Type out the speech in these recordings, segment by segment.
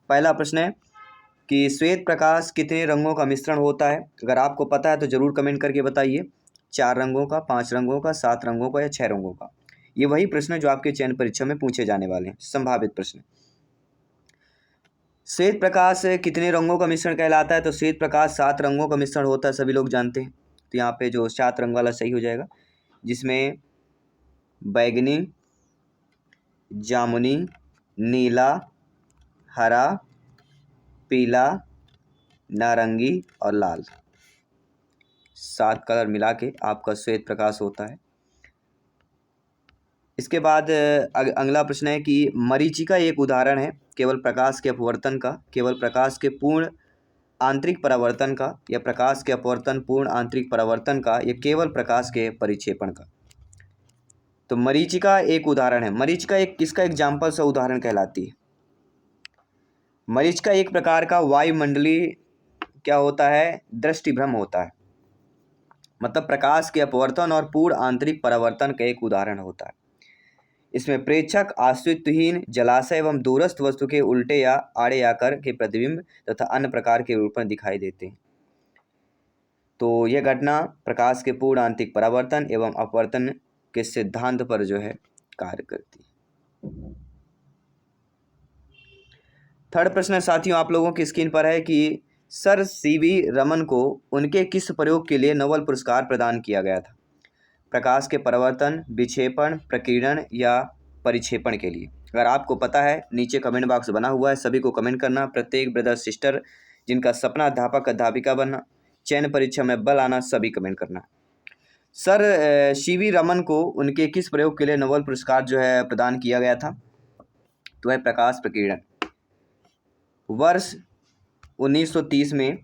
पहला प्रश्न है कि श्वेत प्रकाश कितने रंगों का मिश्रण होता है। अगर आपको पता है तो ज़रूर कमेंट करके बताइए। 4 रंगों का, 5 रंगों का, 7 रंगों का या 6 रंगों का। ये वही प्रश्न है जो आपके चयन परीक्षा में पूछे जाने वाले हैं, संभावित प्रश्न। श्वेत प्रकाश कितने रंगों का मिश्रण कहलाता है। तो श्वेत प्रकाश 7 रंगों का मिश्रण होता है, सभी लोग जानते हैं। तो यहाँ पे जो 7 रंग वाला सही हो जाएगा, जिसमें बैगनी, जामुनी, नीला, हरा, पीला, नारंगी और लाल, 7 कलर मिला के आपका श्वेत प्रकाश होता है। इसके बाद अगला प्रश्न है कि मरीचिका एक उदाहरण है केवल प्रकाश के अपवर्तन का, केवल प्रकाश के पूर्ण आंतरिक परावर्तन का, या प्रकाश के अपवर्तन पूर्ण आंतरिक परावर्तन का, या केवल प्रकाश के परिक्षेपण का। तो मरीचिका एक उदाहरण है। मरीचिका एक किसका एग्जाम्पल से उदाहरण कहलाती है। मरीचिका एक प्रकार का वायुमंडलीय क्या होता है, दृष्टिभ्रम होता है। मतलब प्रकाश के अपवर्तन और पूर्ण आंतरिक परावर्तन का एक उदाहरण होता है। इसमें प्रेक्षक आश्रितहीन जलाशय एवं दूरस्थ वस्तु के उल्टे या आड़े आकर के प्रतिबिंब तथा अन्य प्रकार के रूप में दिखाई देते हैं। तो यह घटना प्रकाश के पूर्ण आंतरिक परावर्तन एवं अपवर्तन के सिद्धांत पर जो है कार्य करती है। थर्ड प्रश्न साथियों आप लोगों की स्क्रीन पर है कि सर सीवी रमन को उनके किस प्रयोग के लिए नोबेल पुरस्कार प्रदान किया गया था। प्रकाश के परावर्तन, विक्षेपण, प्रकीर्णन या परिक्षेपण के लिए। अगर आपको पता है नीचे कमेंट बॉक्स बना हुआ है, सभी को कमेंट करना। प्रत्येक ब्रदर सिस्टर जिनका सपना अध्यापक अध्यापिका बनना, चयन परीक्षा में बल आना, सभी कमेंट करना। सर सीवी रमन को उनके किस प्रयोग के लिए नोबेल पुरस्कार जो है प्रदान किया गया था। तो है प्रकाश प्रकीर्णन। वर्ष 1930 में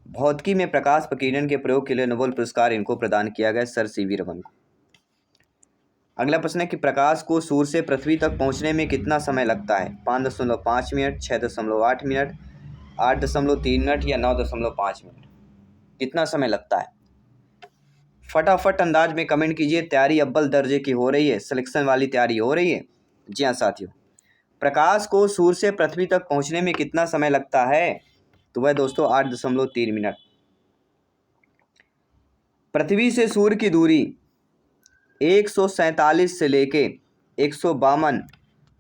भौतिकी में प्रकाश प्रकीर्णन के प्रयोग के लिए नोबेल पुरस्कार इनको प्रदान किया गया, सर सीवी रमन को। अगला प्रश्न है कि प्रकाश को सूर्य से पृथ्वी तक पहुंचने में कितना समय लगता है। 5.5 मिनट, 6.8 मिनट, 8.3 मिनट या 9.5 मिनट। कितना समय लगता है फटाफट अंदाज में कमेंट कीजिए। तैयारी अव्वल दर्जे की हो रही है, सिलेक्शन वाली तैयारी हो रही है। जी हाँ साथियों, प्रकाश को सूर्य से पृथ्वी तक पहुंचने में कितना समय लगता है। तो वह दोस्तों 8.3 मिनट। पृथ्वी से सूर्य की दूरी 147 से लेके 152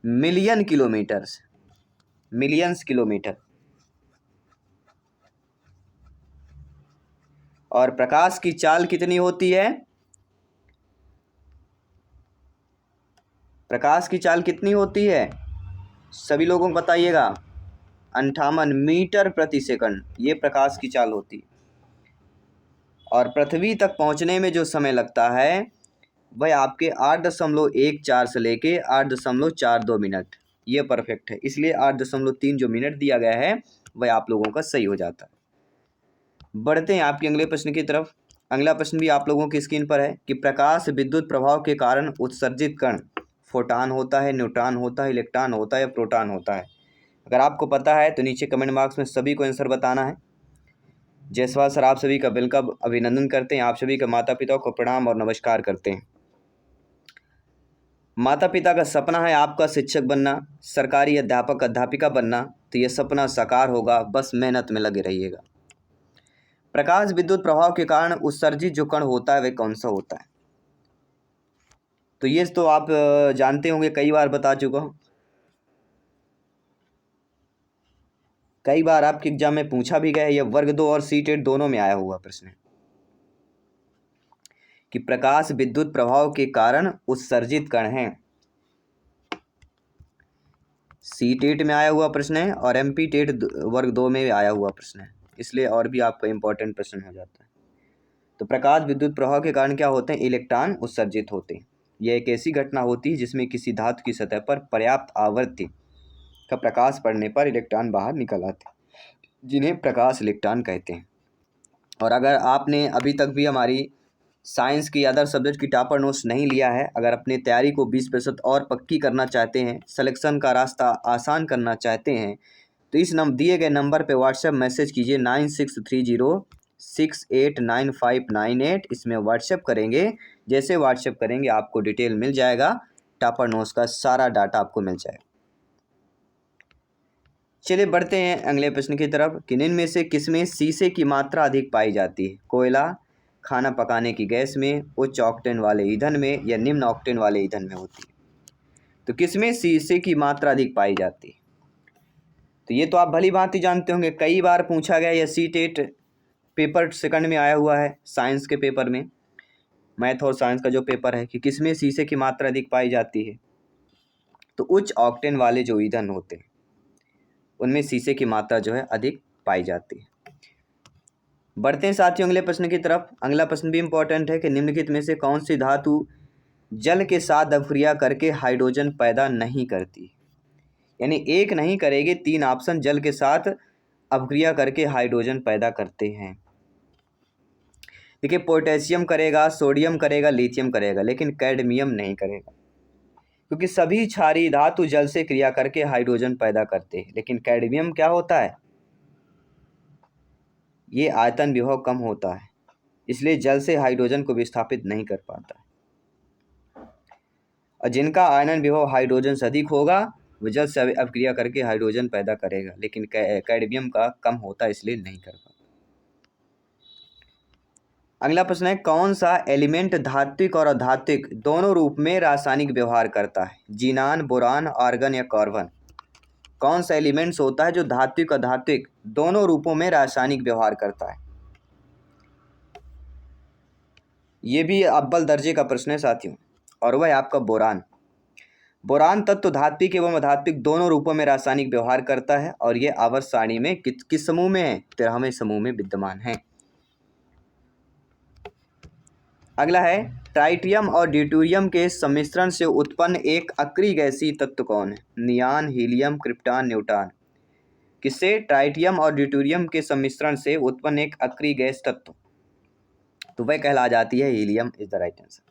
मिलियन किलोमीटर, मिलियंस किलोमीटर। और प्रकाश की चाल कितनी होती है। प्रकाश की चाल कितनी होती है सभी लोगों को बताइएगा। 58 मीटर प्रति सेकंड ये प्रकाश की चाल होती है। और पृथ्वी तक पहुंचने में जो समय लगता है वह आपके 8.14 से लेके 8.42 मिनट। ये परफेक्ट है, इसलिए 8.3 जो मिनट दिया गया है वह आप लोगों का सही हो जाता है। बढ़ते हैं आपके अगले प्रश्न की तरफ। अगला प्रश्न भी आप लोगों की स्क्रीन पर है कि प्रकाश विद्युत प्रभाव के कारण उत्सर्जित कण फोटॉन होता है, न्यूट्रॉन होता है, इलेक्ट्रॉन होता है या प्रोटॉन होता है। अगर आपको पता है तो नीचे कमेंट बॉक्स में सभी को आंसर बताना है। जायसवाल सर आप सभी का वेलकम, अभिनंदन करते हैं। आप सभी के माता पिता को प्रणाम और नमस्कार करते हैं। माता पिता का सपना है आपका शिक्षक बनना, सरकारी अध्यापक अध्यापिका बनना। तो ये सपना साकार होगा, बस मेहनत में लगे रहिएगा। प्रकाश विद्युत प्रभाव के कारण उत्सर्जित जो कण होता है वह कौन सा होता है। तो ये तो आप जानते होंगे, कई बार बता चुका हूँ, कई बार आपके एग्जाम में पूछा भी गया है। यह वर्ग 2 और सीटेट दोनों में आया हुआ प्रश्न है कि प्रकाश विद्युत प्रभाव के कारण उत्सर्जित कण हैं। सीटेट में आया हुआ प्रश्न है और एमपी टेट वर्ग 2 में आया हुआ प्रश्न है, इसलिए और भी आपका इंपॉर्टेंट प्रश्न हो जाता है। तो प्रकाश विद्युत प्रभाव के कारण क्या होते हैं, इलेक्ट्रॉन उत्सर्जित होते हैं। यह एक ऐसी घटना होती है जिसमें किसी धातु की सतह पर पर्याप्त आवृत्ति का प्रकाश पड़ने पर इलेक्ट्रॉन बाहर निकल आते हैं, जिन्हें प्रकाश इलेक्ट्रॉन कहते हैं। और अगर आपने अभी तक भी हमारी साइंस की अदर सब्जेक्ट की टॉपर नोट्स नहीं लिया है, अगर अपनी तैयारी को 20% और पक्की करना चाहते हैं, सिलेक्शन का रास्ता आसान करना चाहते हैं, तो इस दिए गए नंबर पे व्हाट्सएप मैसेज कीजिए 9630689598। इसमें व्हाट्सएप करेंगे, जैसे व्हाट्सएप करेंगे आपको डिटेल मिल जाएगा, टॉपर नोट्स का सारा डाटा आपको मिल जाएगा। चलिए बढ़ते हैं अगले प्रश्न की तरफ कि निम्न में से किसमें शीशे की मात्रा अधिक पाई जाती है? कोयला, खाना पकाने की गैस में, उच्च ऑक्टेन वाले ईंधन में या निम्न ऑक्टेन वाले ईंधन में होती है? तो किसमें शीशे की मात्रा अधिक पाई जाती है? तो ये तो आप भली भांति जानते होंगे, कई बार पूछा गया, यह सीटेट पेपर सेकंड में आया हुआ है साइंस के पेपर में, मैथ और साइंस का जो पेपर है, कि किसमें शीशे की मात्रा अधिक पाई जाती है? तो उच्च ऑक्टेन वाले जो ईंधन होते हैं उनमें शीशे की मात्रा जो है अधिक पाई जाती है। बढ़ते हैं साथियों अगले प्रश्न की तरफ। अगला प्रश्न भी इंपॉर्टेंट है कि निम्नलिखित में से कौन सी धातु जल के साथ अभिक्रिया करके हाइड्रोजन पैदा नहीं करती? यानी एक नहीं करेगी, 3 ऑप्शन जल के साथ अभिक्रिया करके हाइड्रोजन पैदा करते हैं। देखिए, पोटेशियम करेगा, सोडियम करेगा, लिथियम करेगा, लेकिन कैडमियम नहीं करेगा, क्योंकि सभी क्षारीय धातु जल से क्रिया करके हाइड्रोजन पैदा करते हैं। लेकिन कैडमियम क्या होता है? ये आयतन विभव कम होता है, इसलिए जल से हाइड्रोजन को विस्थापित नहीं कर पाता है। और जिनका आयनन विभव हाइड्रोजन से अधिक होगा वो जल से अभिक्रिया करके हाइड्रोजन पैदा करेगा, लेकिन कैडमियम का कम होता है, इसलिए नहीं कर पाता। अगला प्रश्न है, कौन सा एलिमेंट धात्विक और अधात्विक दोनों रूप में रासायनिक व्यवहार करता है? जिनान, बोरान, आर्गन या कार्बन? कौन सा एलिमेंट्स होता है जो धात्विक और अधात्विक दोनों रूपों में रासायनिक व्यवहार करता है? ये भी अव्वल दर्जे का प्रश्न है साथियों, और वह है आपका बोरान। बोरान तत्व धात्विक एवं अधात्विक दोनों रूपों में रासायनिक व्यवहार करता है, और ये आवर्त सारणी में किस समूह में है? 13वें समूह में विद्यमान है। अगला है, ट्राइटियम और ड्यूटेरियम के सम्मिश्रण से उत्पन्न एक अक्रिय गैसीय तत्व कौन है? नियान, हीलियम, क्रिप्टॉन, न्यूट्रॉन? किससे? ट्राइटियम और ड्यूटेरियम के सम्मिश्रण से उत्पन्न एक अक्रिय गैस तत्व, तो वह कहला जाती है helium is the right answer.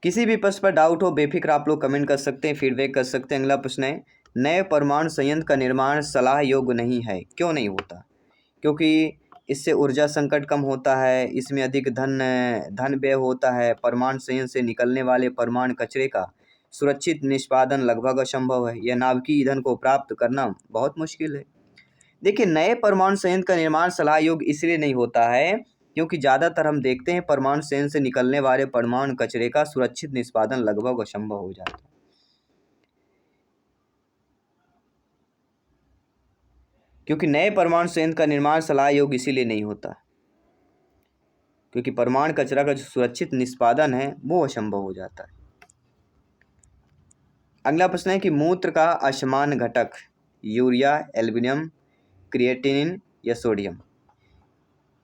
किसी भी प्रश्न पर डाउट हो बेफिक्र आप लोग कमेंट कर सकते हैं, फीडबैक कर सकते हैं। अगला प्रश्न है, नए परमाणु संयंत्र का निर्माण सलाह योग्य नहीं है, क्यों नहीं होता? क्योंकि इससे ऊर्जा संकट कम होता है, इसमें अधिक धन व्यय होता है, परमाणु संयंत्र से निकलने वाले परमाणु कचरे का सुरक्षित निष्पादन लगभग असंभव है, या नाभिकीय ईंधन को प्राप्त करना बहुत मुश्किल है। देखिए, नए परमाणु संयंत्र का निर्माण सलाह योग्य इसलिए नहीं होता है क्योंकि ज़्यादातर हम देखते हैं परमाणु संयंत्र से निकलने वाले परमाणु कचरे का सुरक्षित निष्पादन लगभग असंभव हो जाता है। क्योंकि नए परमाणु संयंत्र का निर्माण सलाह योग्य इसीलिए नहीं होता क्योंकि परमाणु कचरा का जो सुरक्षित निष्पादन है वो असंभव हो जाता है। अगला प्रश्न है कि मूत्र का असमान घटक यूरिया, एल्यूमिनियम, क्रिएटिनिन या सोडियम?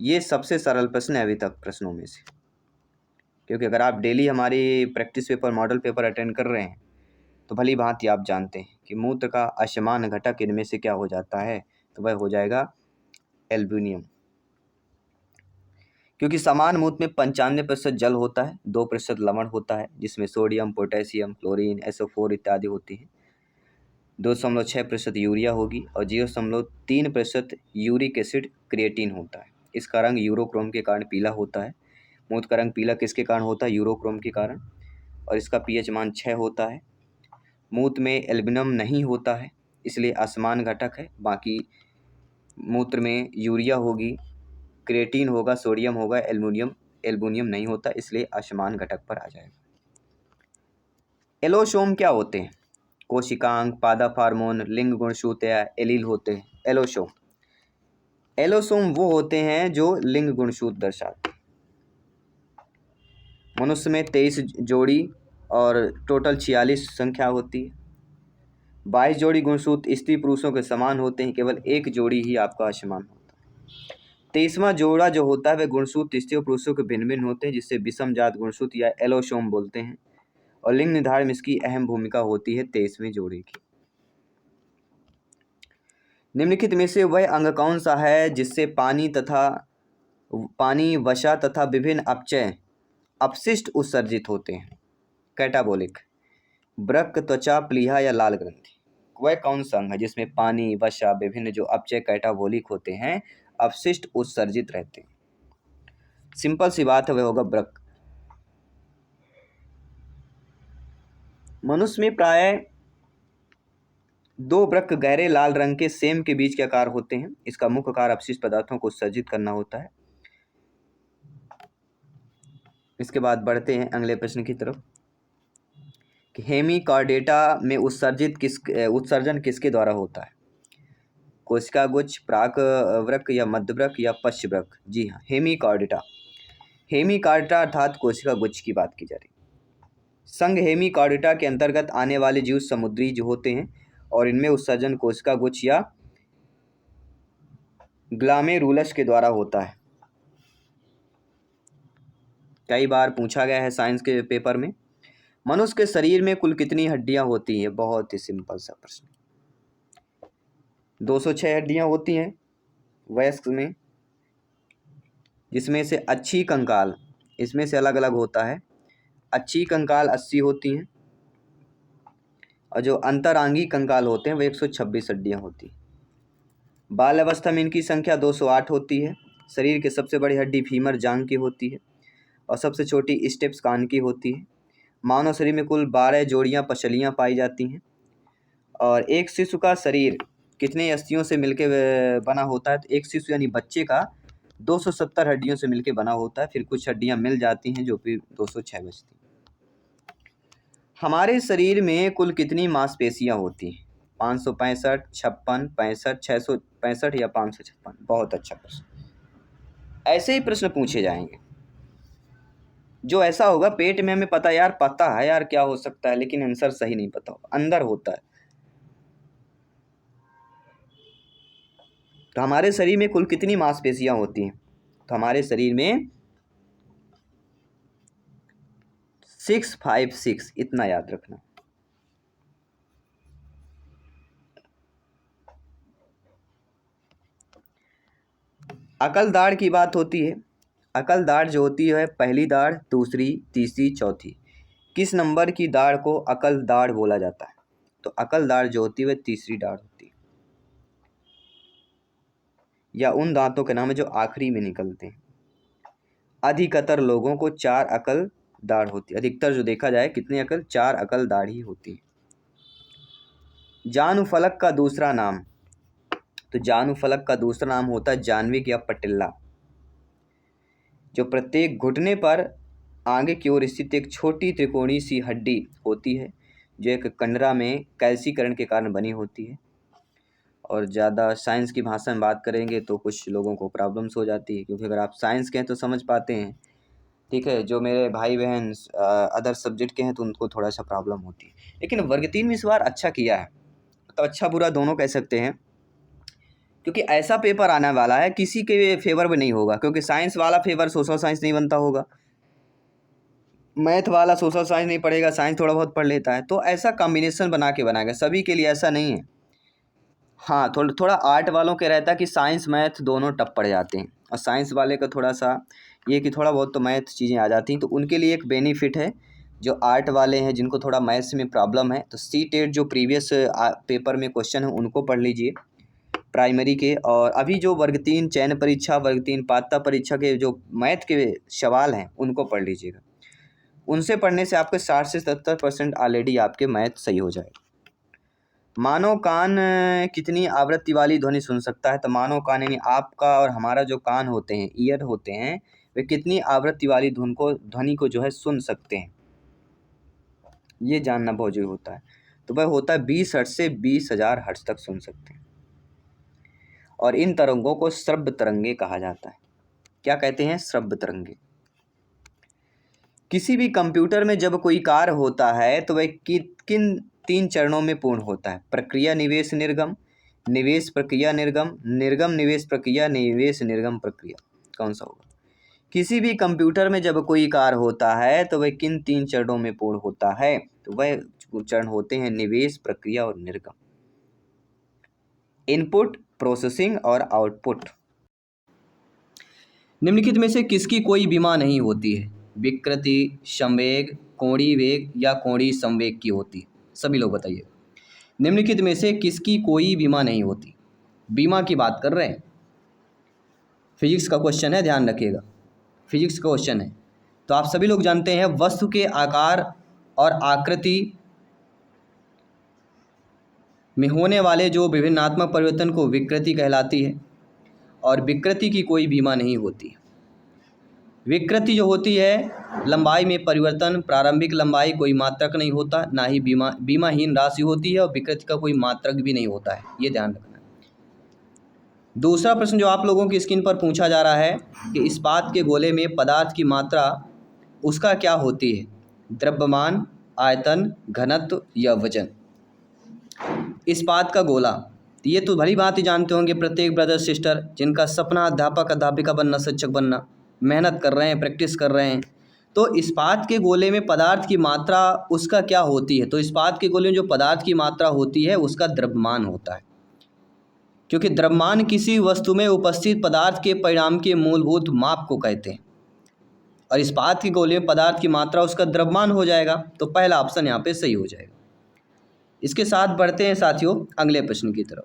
ये सबसे सरल प्रश्न है अभी तक प्रश्नों में से, क्योंकि अगर आप डेली हमारी practice paper, model paper attend कर रहे हैं तो भली भांति आप जानते हैं कि मूत्र का असमान घटक इनमें से क्या हो जाता है, तो वह हो जाएगा एल्यूमिनियम। क्योंकि समान मूत्र में 95% जल होता है, 2% लवण होता है जिसमें सोडियम, पोटेशियम, क्लोरीन, SO4 इत्यादि होती हैं, 2.6% यूरिया होगी और 0.3% यूरिक एसिड क्रिएटिन होता है। इसका रंग यूरोक्रोम के कारण पीला होता है। मूत्र का रंग पीला किसके कारण होता है? यूरोक्रोम के कारण। और इसका pH मान 6 होता है। मूत्र में एल्यूमिनियम नहीं होता है इसलिए असमान घटक है। बाकी मूत्र में यूरिया होगी, क्रिएटिन होगा, सोडियम होगा, एल्यूमिनियम नहीं होता इसलिए असमान घटक पर आ जाएगा। एलोसोम क्या होते हैं? कोशिकांग, पादप हार्मोन, लिंग गुणसूत्र या एलील होते हैं? एलोसोम वो होते हैं जो लिंग गुणसूत्र दर्शाते हैं। मनुष्य में 23 जोड़ी और टोटल 46 संख्या होती है। 22 जोड़ी गुणसूत्र स्त्री पुरुषों के समान होते हैं, केवल एक जोड़ी ही आपका असमान होता है। 23वां जोड़ा जो होता है वह गुणसूत्र स्त्री और पुरुषों के भिन्न भिन्न होते हैं, जिससे विषम जात गुणसूत्र या एलोसोम बोलते हैं। और लिंग निर्धारण में इसकी अहम भूमिका होती है 23वें जोड़े की। निम्नलिखित में से वह अंग कौन सा है जिससे पानी, वसा तथा विभिन्न अपचय अपशिष्ट उत्सर्जित होते हैं? कैटाबोलिक। वृक्क, त्वचा, प्लीहा या लाल ग्रंथि? वह कौन सा अंग है जिसमें पानी, वसा, विभिन्न जो अपचय कैटाबोलिक होते हैं अपशिष्ट उत्सर्जित रहते हैं? सिंपल सी बात है, वह होगा वृक्क। मनुष्य में प्राय दो वृक्क गहरे लाल रंग के सेम के बीच के आकार होते हैं। इसका मुख्य कार्य अपशिष्ट पदार्थों को उत्सर्जित करना होता है। इसके बाद बढ़ते हैं अगले प्रश्न की तरफ कि हेमिकॉर्डेटा में उत्सर्जन किसके द्वारा होता है? कोशिका गुच्छ, प्राक वृक्क या मध्य वृक्क या पश्च वृक्क? जी हाँ, हेमिकॉर्डेटा। हेमिकॉर्डेटा अर्थात कोशिका गुच्छ की बात की जा रही है। संघ हेमिकॉर्डेटा के अंतर्गत आने वाले जीव समुद्री जो होते हैं और इनमें उत्सर्जन कोशिका गुच्छ या ग्लामेरुलस के द्वारा होता है। कई बार पूछा गया है साइंस के पेपर में। मनुष्य के शरीर में कुल कितनी हड्डियां होती हैं? बहुत ही सिंपल सा प्रश्न। 206 हड्डियां होती हैं वयस्क में, जिसमें से अच्छी कंकाल इसमें से अलग अलग होता है। अच्छी कंकाल 80 होती हैं और जो अंतरांगी कंकाल होते हैं वो 126 हड्डियां होती हैं। बाल अवस्था में इनकी संख्या 208 होती है। शरीर की सबसे बड़ी हड्डी फीमर जांघ की होती है और सबसे छोटी स्टेप्स कान की होती है। मानव शरीर में कुल 12 जोड़ियां पसलियां पाई जाती हैं। और एक शिशु का शरीर कितने अस्थियों से मिलकर बना होता है? तो एक शिशु यानी बच्चे का 270 हड्डियों से मिलकर बना होता है। फिर कुछ हड्डियां मिल जाती हैं जो फिर 206 बचती हैं। हमारे शरीर में कुल कितनी मांसपेशियां होती हैं? 565, 56, 65, 665 या 556? बहुत अच्छा प्रश्न। ऐसे ही प्रश्न पूछे जाएंगे। जो ऐसा होगा पेट में हमें पता है यार क्या हो सकता है, लेकिन आंसर सही नहीं पता होगा, अंदर होता है। तो हमारे शरीर में कुल कितनी मांसपेशियां होती हैं? तो हमारे शरीर में 656, इतना याद रखना। अकल दाढ़ की बात होती है। अकल दाढ़ जो होती है पहली दाढ़, दूसरी, तीसरी, चौथी। किस नंबर की दाढ़ को अकल दाढ़ बोला जाता है? तो अकल दाढ़ जो होती है वह तीसरी दाढ़ होती है, या उन दांतों के नाम है जो आखिरी में निकलते हैं। अधिकतर लोगों को 4 अकल दाढ़ होती है। अधिकतर जो देखा जाए कितनी अकल? 4 अकल दाढ़ ही होती है। जानुफलक का दूसरा नाम? तो जानुफलक का दूसरा नाम होता है जान्विक या पटिल्ला, जो प्रत्येक घुटने पर आगे की ओर स्थित एक छोटी त्रिकोणीय सी हड्डी होती है, जो एक कंडरा में कैल्सीकरण के कारण बनी होती है। और ज़्यादा साइंस की भाषा में बात करेंगे तो कुछ लोगों को प्रॉब्लम्स हो जाती है, क्योंकि अगर आप साइंस के हैं तो समझ पाते हैं, ठीक है। जो मेरे भाई बहन अदर सब्जेक्ट के हैं तो उनको थोड़ा सा प्रॉब्लम होती है। लेकिन वर्ग 3 में इस बार अच्छा किया है, तो अच्छा बुरा दोनों कह सकते हैं, क्योंकि ऐसा पेपर आने वाला है किसी के फेवर में नहीं होगा। क्योंकि साइंस वाला फेवर सोशल साइंस नहीं बनता होगा, मैथ वाला सोशल साइंस नहीं पढ़ेगा, साइंस थोड़ा बहुत पढ़ लेता है। तो ऐसा कॉम्बिनेशन बना के बनाएगा, सभी के लिए ऐसा नहीं है। हाँ, थोड़ा आर्ट वालों के रहता है कि साइंस मैथ दोनों टप पड़ जाते हैं, और साइंस वाले का थोड़ा सा ये कि थोड़ा बहुत तो मैथ चीज़ें आ जाती हैं, तो उनके लिए एक बेनिफिट है। जो आर्ट वाले हैं जिनको थोड़ा मैथ्स में प्रॉब्लम है, तो सी-टेट जो प्रीवियस पेपर में क्वेश्चन है उनको पढ़ लीजिए प्राइमरी के। और अभी जो वर्ग 3 चयन परीक्षा, वर्ग 3 पात्रता परीक्षा के जो मैथ के सवाल हैं उनको पढ़ लीजिएगा। उनसे पढ़ने से आपके 60 से 70% ऑलरेडी आपके मैथ सही हो जाएगा। मानव कान कितनी आवृत्ति वाली ध्वनि सुन सकता है? तो मानव कान यानी आपका और हमारा जो कान होते हैं, ईयर होते हैं, वे कितनी आवृत्ति वाली ध्वनि को जो है सुन सकते हैं, ये जानना बहुत जरूरी होता है। तो वह होता है 20 हर्ट्ज से 20,000 हर्ट्ज तक सुन सकते हैं। और इन तरंगों को श्रव्य तरंगे कहा जाता है। क्या कहते हैं? श्रव्य तरंगे। किसी भी कंप्यूटर में जब कोई कार्य होता है तो वह किन 3 चरणों में पूर्ण होता है? प्रक्रिया, निवेश, निर्गम, निवेश, प्रक्रिया, निर्गम, निर्गम, निवेश, प्रक्रिया, निवेश, निर्गम, प्रक्रिया। कौन सा होगा? किसी भी कंप्यूटर में जब कोई कार्य होता है तो वह किन 3 चरणों में पूर्ण होता है? तो वह चरण होते हैं निवेश, प्रक्रिया और निर्गम। इनपुट, प्रोसेसिंग और आउटपुट। निम्नलिखित में से किसकी कोई बीमा नहीं होती है? विकृति, संवेग, कोणीय वेग या कोणीय संवेग की होती है? सभी लोग बताइए। निम्नलिखित में से किसकी कोई बीमा नहीं होती? बीमा की बात कर रहे हैं, फिजिक्स का क्वेश्चन है, ध्यान रखिएगा, फिजिक्स का क्वेश्चन है। तो आप सभी लोग जानते हैं वस्तु के आकार और आकृति में होने वाले जो विभिन्नात्मक परिवर्तन को विकृति कहलाती है, और विकृति की कोई बीमा नहीं होती। विकृति जो होती है, लंबाई में परिवर्तन, प्रारंभिक लंबाई कोई मात्रक नहीं होता, ना ही बीमाहीन राशि होती है, और विकृति का कोई मात्रक भी नहीं होता है, ये ध्यान रखना। दूसरा प्रश्न जो आप लोगों की स्क्रीन पर पूछा जा रहा है कि इस्पात के गोले में पदार्थ की मात्रा उसका क्या होती है, द्रव्यमान, आयतन, घनत्व या वजन। इस्पात का गोला, ये तो भली बात ही जानते होंगे प्रत्येक ब्रदर सिस्टर जिनका सपना अध्यापक अध्यापिका बनना, शिक्षक बनना, मेहनत कर रहे हैं, प्रैक्टिस कर रहे हैं। तो इस्पात के गोले में पदार्थ की मात्रा उसका क्या होती है, तो इस्पात के गोले में जो पदार्थ की मात्रा होती है उसका द्रव्यमान होता है, क्योंकि द्रव्यमान किसी वस्तु में उपस्थित पदार्थ के परिणाम के मूलभूत माप को कहते हैं, और इस्पात के गोले में पदार्थ की मात्रा उसका द्रव्यमान हो जाएगा। तो पहला ऑप्शन यहाँ पे सही हो जाएगा। इसके साथ बढ़ते हैं साथियों अगले प्रश्न की तरफ।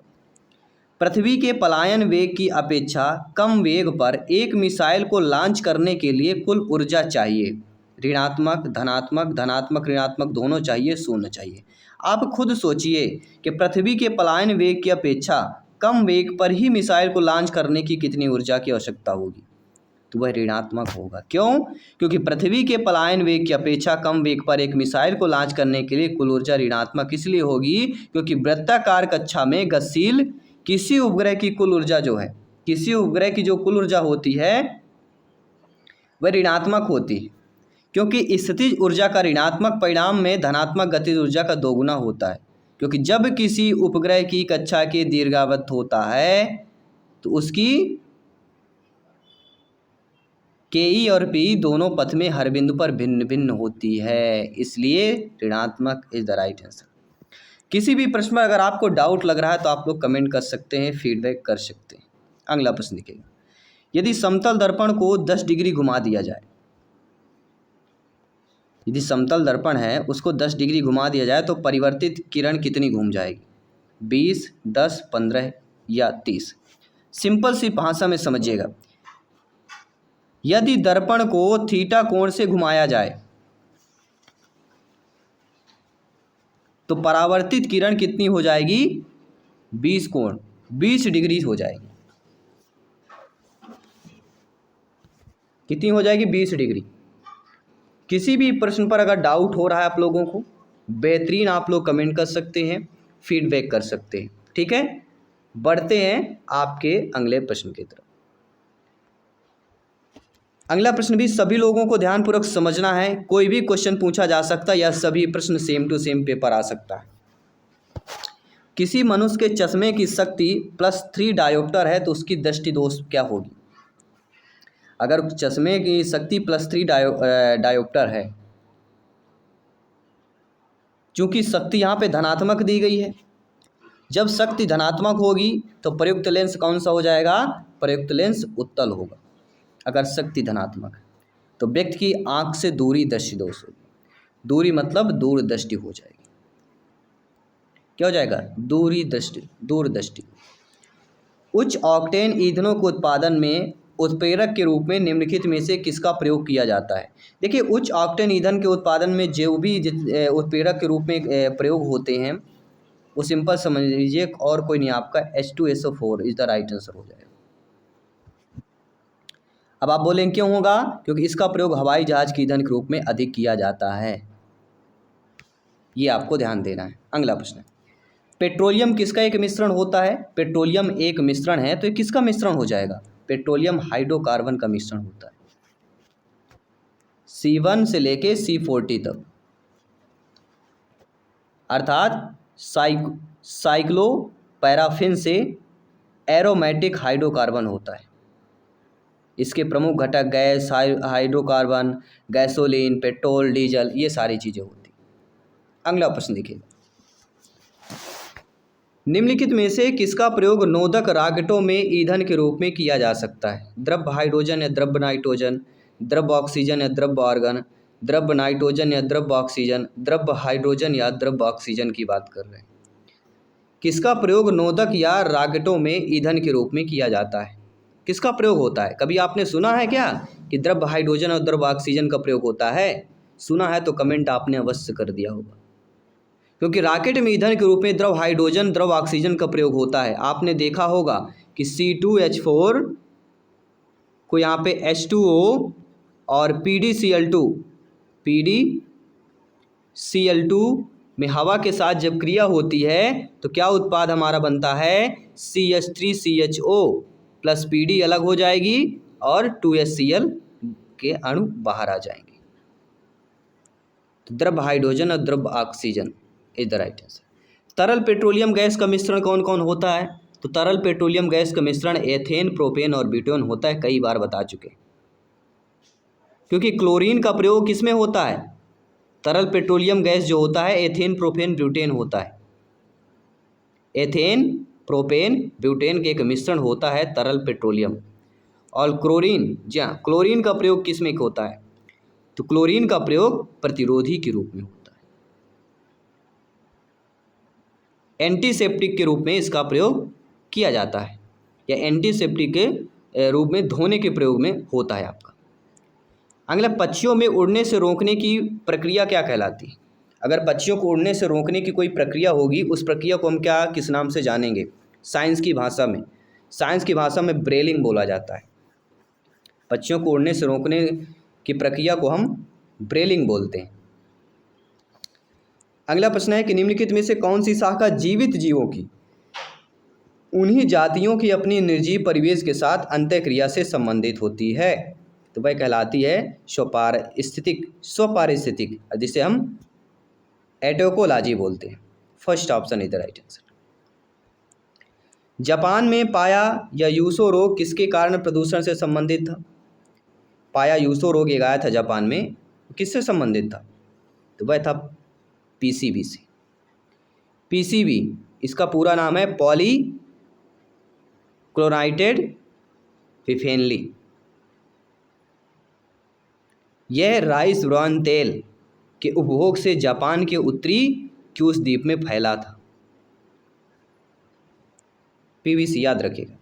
पृथ्वी के पलायन वेग की अपेक्षा कम वेग पर एक मिसाइल को लॉन्च करने के लिए कुल ऊर्जा चाहिए, ऋणात्मक, धनात्मक, धनात्मक ऋणात्मक दोनों चाहिए, शून्य चाहिए। आप खुद सोचिए कि पृथ्वी के पलायन वेग की अपेक्षा कम वेग पर ही मिसाइल को लॉन्च करने की कितनी ऊर्जा की आवश्यकता होगी, तो वह ऋणात्मक होगा। क्यों? क्योंकि पृथ्वी के पलायन वेग की अपेक्षा कम वेग पर एक मिसाइल को लॉन्च करने के लिए कुल ऊर्जा ऋणात्मक इसलिए होगी क्योंकि वृत्ताकार कक्षा में गतिशील किसी उपग्रह की कुल ऊर्जा जो है, किसी उपग्रह की जो कुल ऊर्जा होती है वह ऋणात्मक होती है, क्योंकि स्थितिज ऊर्जा का ऋणात्मक परिणाम में धनात्मक गतिज ऊर्जा का दोगुना होता है। क्योंकि जब किसी उपग्रह की कक्षा के दीर्घावत होता है तो उसकी के और पी दोनों पथ में हर बिंदु पर भिन्न भिन्न होती है, इसलिए ऋणात्मक इज द राइट आंसर। किसी भी प्रश्न में अगर आपको डाउट लग रहा है तो आप लोग कमेंट कर सकते हैं, फीडबैक कर सकते हैं। अगला प्रश्न देखिएगा, यदि समतल दर्पण को 10 डिग्री घुमा दिया जाए, यदि समतल दर्पण है उसको 10 डिग्री घुमा दिया जाए तो परिवर्तित किरण कितनी घूम जाएगी, 20, 10, 15 या 30। सिंपल सी भाषा में समझिएगा, यदि दर्पण को थीटा कोण से घुमाया जाए तो परावर्तित किरण कितनी हो जाएगी, 20 डिग्री हो जाएगी। कितनी हो जाएगी, 20 डिग्री। किसी भी प्रश्न पर अगर डाउट हो रहा है आप लोगों को, बेहतरीन आप लोग कमेंट कर सकते हैं, फीडबैक कर सकते हैं, ठीक है। बढ़ते हैं आपके अगले प्रश्न की तरफ। अगला प्रश्न भी सभी लोगों को ध्यानपूर्वक समझना है, कोई भी क्वेश्चन पूछा जा सकता है या सभी प्रश्न सेम टू सेम पेपर आ सकता है। किसी मनुष्य के चश्मे की शक्ति +3 डायोप्टर है तो उसकी दृष्टि दोष क्या होगी। अगर चश्मे की शक्ति +3 डायोप्टर है, चूंकि शक्ति यहाँ पे धनात्मक दी गई है, जब शक्ति धनात्मक होगी तो प्रयुक्त लेंस कौन सा हो जाएगा, प्रयुक्त लेंस उत्तल होगा। अगर शक्ति धनात्मक है तो व्यक्ति की आंख से दूरी दृष्टि दोष होगी। दूरी मतलब दूर दृष्टि हो जाएगी। क्या हो जाएगा, दूर दृष्टि। उच्च ऑक्टेन ईंधनों के उत्पादन में उत्प्रेरक के रूप में निम्नलिखित में से किसका प्रयोग किया जाता है। देखिए, उच्च ऑक्टेन ईंधन के उत्पादन में जो भी उत्प्रेरक के रूप में प्रयोग होते हैं वो सिंपल समझ लीजिए और कोई नहीं, आपका H2SO4 is the right answer हो जाएगा। अब आप बोलेंगे क्यों होगा, क्योंकि इसका प्रयोग हवाई जहाज के ईंधन के रूप में अधिक किया जाता है, ये आपको ध्यान देना है। अगला प्रश्न, पेट्रोलियम किसका एक मिश्रण होता है। पेट्रोलियम एक मिश्रण है तो ये किसका मिश्रण हो जाएगा, पेट्रोलियम हाइड्रोकार्बन का मिश्रण होता है, C1 से लेके C40 तक, अर्थात साइक्लोपैराफिन से एरोमेटिक हाइड्रोकार्बन होता है। इसके प्रमुख घटक gas, hydrocarbon, gasoline, petrol, diesel, ये सारी चीज़ें होती। अगला प्रश्न देखिए, निम्नलिखित में से किसका प्रयोग नोदक रॉकेटों में ईंधन के रूप में किया जा सकता है। द्रव्य हाइड्रोजन या द्रव्य नाइट्रोजन, द्रव्य ऑक्सीजन या द्रव्य आर्गन, द्रव्य नाइट्रोजन या द्रव्य ऑक्सीजन, द्रव्य हाइड्रोजन या द्रव्य ऑक्सीजन की बात कर रहे हैं। किसका प्रयोग नोदक या रॉकेटों में ईंधन के रूप में किया जाता है, किसका प्रयोग होता है। कभी आपने सुना है क्या कि द्रव्य हाइड्रोजन और द्रव्य ऑक्सीजन का प्रयोग होता है। सुना है तो कमेंट आपने अवश्य कर दिया होगा। क्योंकि रॉकेट में ईंधन के रूप में द्रव हाइड्रोजन, द्रव ऑक्सीजन का प्रयोग होता है। आपने देखा होगा कि C2H4 को यहाँ पे H2O और PDCl2 में हवा के साथ जब क्रिया होती है तो क्या उत्पाद हमारा बनता है, CH3CHO प्लस PD अलग हो जाएगी और 2HCl के अणु बाहर आ जाएंगे। तो द्रव हाइड्रोजन और द्रव oxygen is the right answer. तरल पेट्रोलियम गैस का मिश्रण कौन कौन होता है? तो तरल पेट्रोलियम गैस का मिश्रण एथेन, प्रोपेन और ब्यूटेन होता है, कई बार बता चुके। क्योंकि क्लोरीन का प्रयोग किसमें होता है? तरल पेट्रोलियम गैस जो होता है एथेन, प्रोपेन, ब्यूटेन होता है। एथेन, प्रोपेन, ब्यूटेन के एक मिश्रण होता है तरल पेट्रोलियम। और क्लोरीन, जी हाँ, क्लोरीन का प्रयोग किसमें होता है? तो क्लोरीन का प्रयोग प्रतिरोधी के रूप में होता है, एंटीसेप्टिक के रूप में इसका प्रयोग किया जाता है, या एंटीसेप्टिक के रूप में धोने के प्रयोग में होता है आपका। अगला, पक्षियों में उड़ने से रोकने की प्रक्रिया क्या कहलाती है? अगर पक्षियों को उड़ने से रोकने की कोई प्रक्रिया होगी, उस प्रक्रिया को हम क्या, किस नाम से जानेंगे? साइंस की भाषा में ब्रेलिंग बोला जाता है। पक्षियों को उड़ने से रोकने की प्रक्रिया को हम ब्रेलिंग बोलते हैं। अगला प्रश्न है कि निम्नलिखित में से कौन सी शाखा जीवित जीवों की उन्हीं जातियों की अपनी निर्जीव परिवेश के साथ अंतःक्रिया से संबंधित होती है? तो वह कहलाती है स्वपारिस्थितिक, जिसे हम एटोकोलॉजी बोलते हैं। First option is the right answer. Japan में पाया या यूसो रोग किसके कारण प्रदूषण से संबंधित था? पाया यूसो रोग एक आया था जापान में, किससे संबंधित था? तो वह था पीसीबी से। पीसीबी इसका पूरा नाम है पॉली क्लोराइडेड फिफेनली। यह राइस ब्रान तेल के उपभोग से जापान के उत्तरी क्यूश द्वीप में फैला था। पीवीसी याद रखिएगा।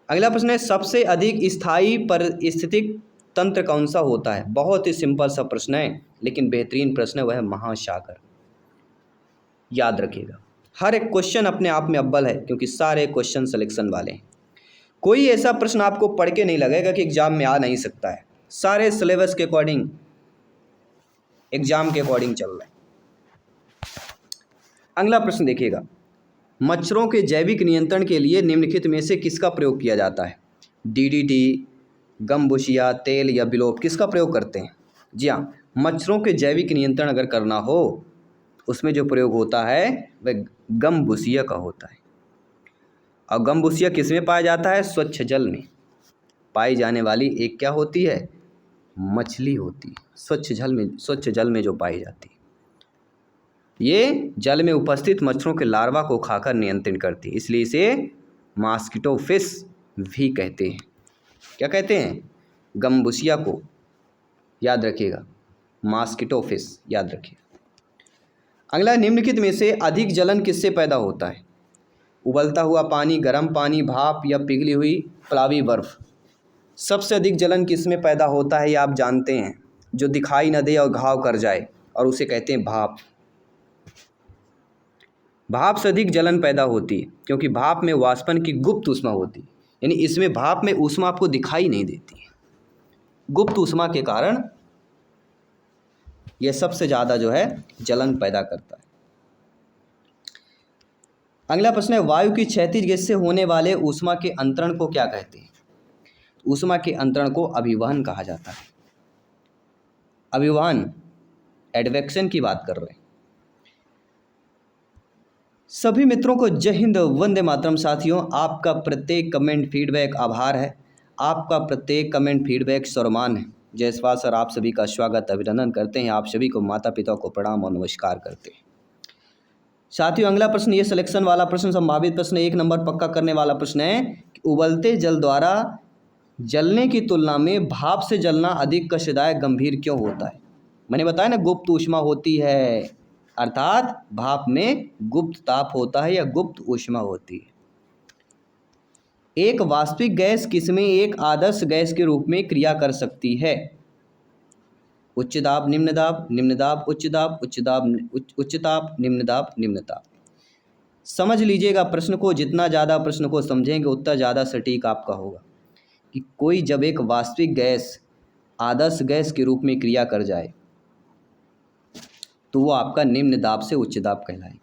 अगला प्रश्न है, सबसे अधिक स्थायी पारिस्थितिक तंत्र कौन सा होता है? बहुत ही सिंपल सा प्रश्न है, लेकिन बेहतरीन प्रश्न है, वह है महासागर। याद रखिएगा, हर एक क्वेश्चन अपने आप में अव्वल है, क्योंकि सारे क्वेश्चन सिलेक्शन वाले हैं। कोई ऐसा प्रश्न आपको पढ़ के नहीं लगेगा कि एग्जाम में आ नहीं सकता है। सारे सिलेबस के अकॉर्डिंग, एग्जाम के अकॉर्डिंग चल रहा है। अगला प्रश्न देखिएगा, मच्छरों के जैविक नियंत्रण के लिए निम्नलिखित में से किसका प्रयोग किया जाता है? डीडीटी, गमबुशिया, तेल या बिलोप, किसका प्रयोग करते हैं? जी हाँ, मच्छरों के जैविक नियंत्रण अगर करना हो, उसमें जो प्रयोग होता है वह गमबुशिया का होता है। और गमबुशिया किस में पाया जाता है? स्वच्छ जल में पाई जाने वाली एक क्या होती है? मछली होती है। स्वच्छ जल में जो पाई जाती है, ये जल में उपस्थित मच्छरों के लार्वा को खाकर नियंत्रण करती है, इसलिए इसे मॉस्किटो फिश भी कहते हैं। क्या कहते हैं? गमबुशिया को याद रखिएगा, मॉस्किटो फिश याद रखिएगा। अगला, निम्नलिखित में से अधिक जलन किससे पैदा होता है? उबलता हुआ पानी, गर्म पानी, भाप या पिघली हुई प्लावी बर्फ? सबसे अधिक जलन किस में पैदा होता है ये आप जानते हैं, जो दिखाई न दे और घाव कर जाए, और उसे कहते हैं भाप। भाप से अधिक जलन पैदा होती है, क्योंकि भाप में वाष्पन की गुप्त ऊष्मा होती है, यानी इसमें भाप में ऊष्मा आपको दिखाई नहीं देती है। गुप्त ऊष्मा के कारण यह सबसे ज़्यादा जो है जलन पैदा करता है। अगला प्रश्न है, वायु की क्षैतिज गैस से होने वाले ऊष्मा के अंतरण को क्या कहते हैं? ऊष्मा के अंतरण को अभिवहन कहा जाता है। अभिवहन, एडवेक्शन की बात कर रहे हैं। सभी मित्रों को जय हिंद, वंदे मातरम। साथियों, आपका प्रत्येक कमेंट फीडबैक आभार है, आपका प्रत्येक कमेंट फीडबैक सम्मान है। जयसवाल सर आप सभी का स्वागत, अभिनंदन करते हैं। आप सभी को माता पिता को प्रणाम और नमस्कार करते हैं। साथियों, अगला प्रश्न, ये सिलेक्शन वाला प्रश्न, संभावित प्रश्न 1 नंबर पक्का करने वाला प्रश्न है कि उबलते जल द्वारा जलने की तुलना में भाप से जलना अधिक कष्टदायक गंभीर क्यों होता है? मैंने बताया ना, गुप्त ऊष्मा होती है, अर्थात भाप में गुप्त ताप होता है या गुप्त ऊष्मा होती है। एक वास्तविक गैस किसमें एक आदर्श गैस के रूप में क्रिया कर सकती है? उच्च दाब निम्न दाब, निम्न दाब उच्च दाब, उच्च दाब उच्च ताप, निम्न दाब निम्न ताप। समझ लीजिएगा प्रश्न को, जितना ज़्यादा प्रश्न को समझेंगे उतना ज़्यादा सटीक आपका होगा कि कोई जब एक वास्तविक गैस आदर्श गैस के रूप में क्रिया कर जाए तो वो आपका निम्न दाब से उच्च दाब कहलाए,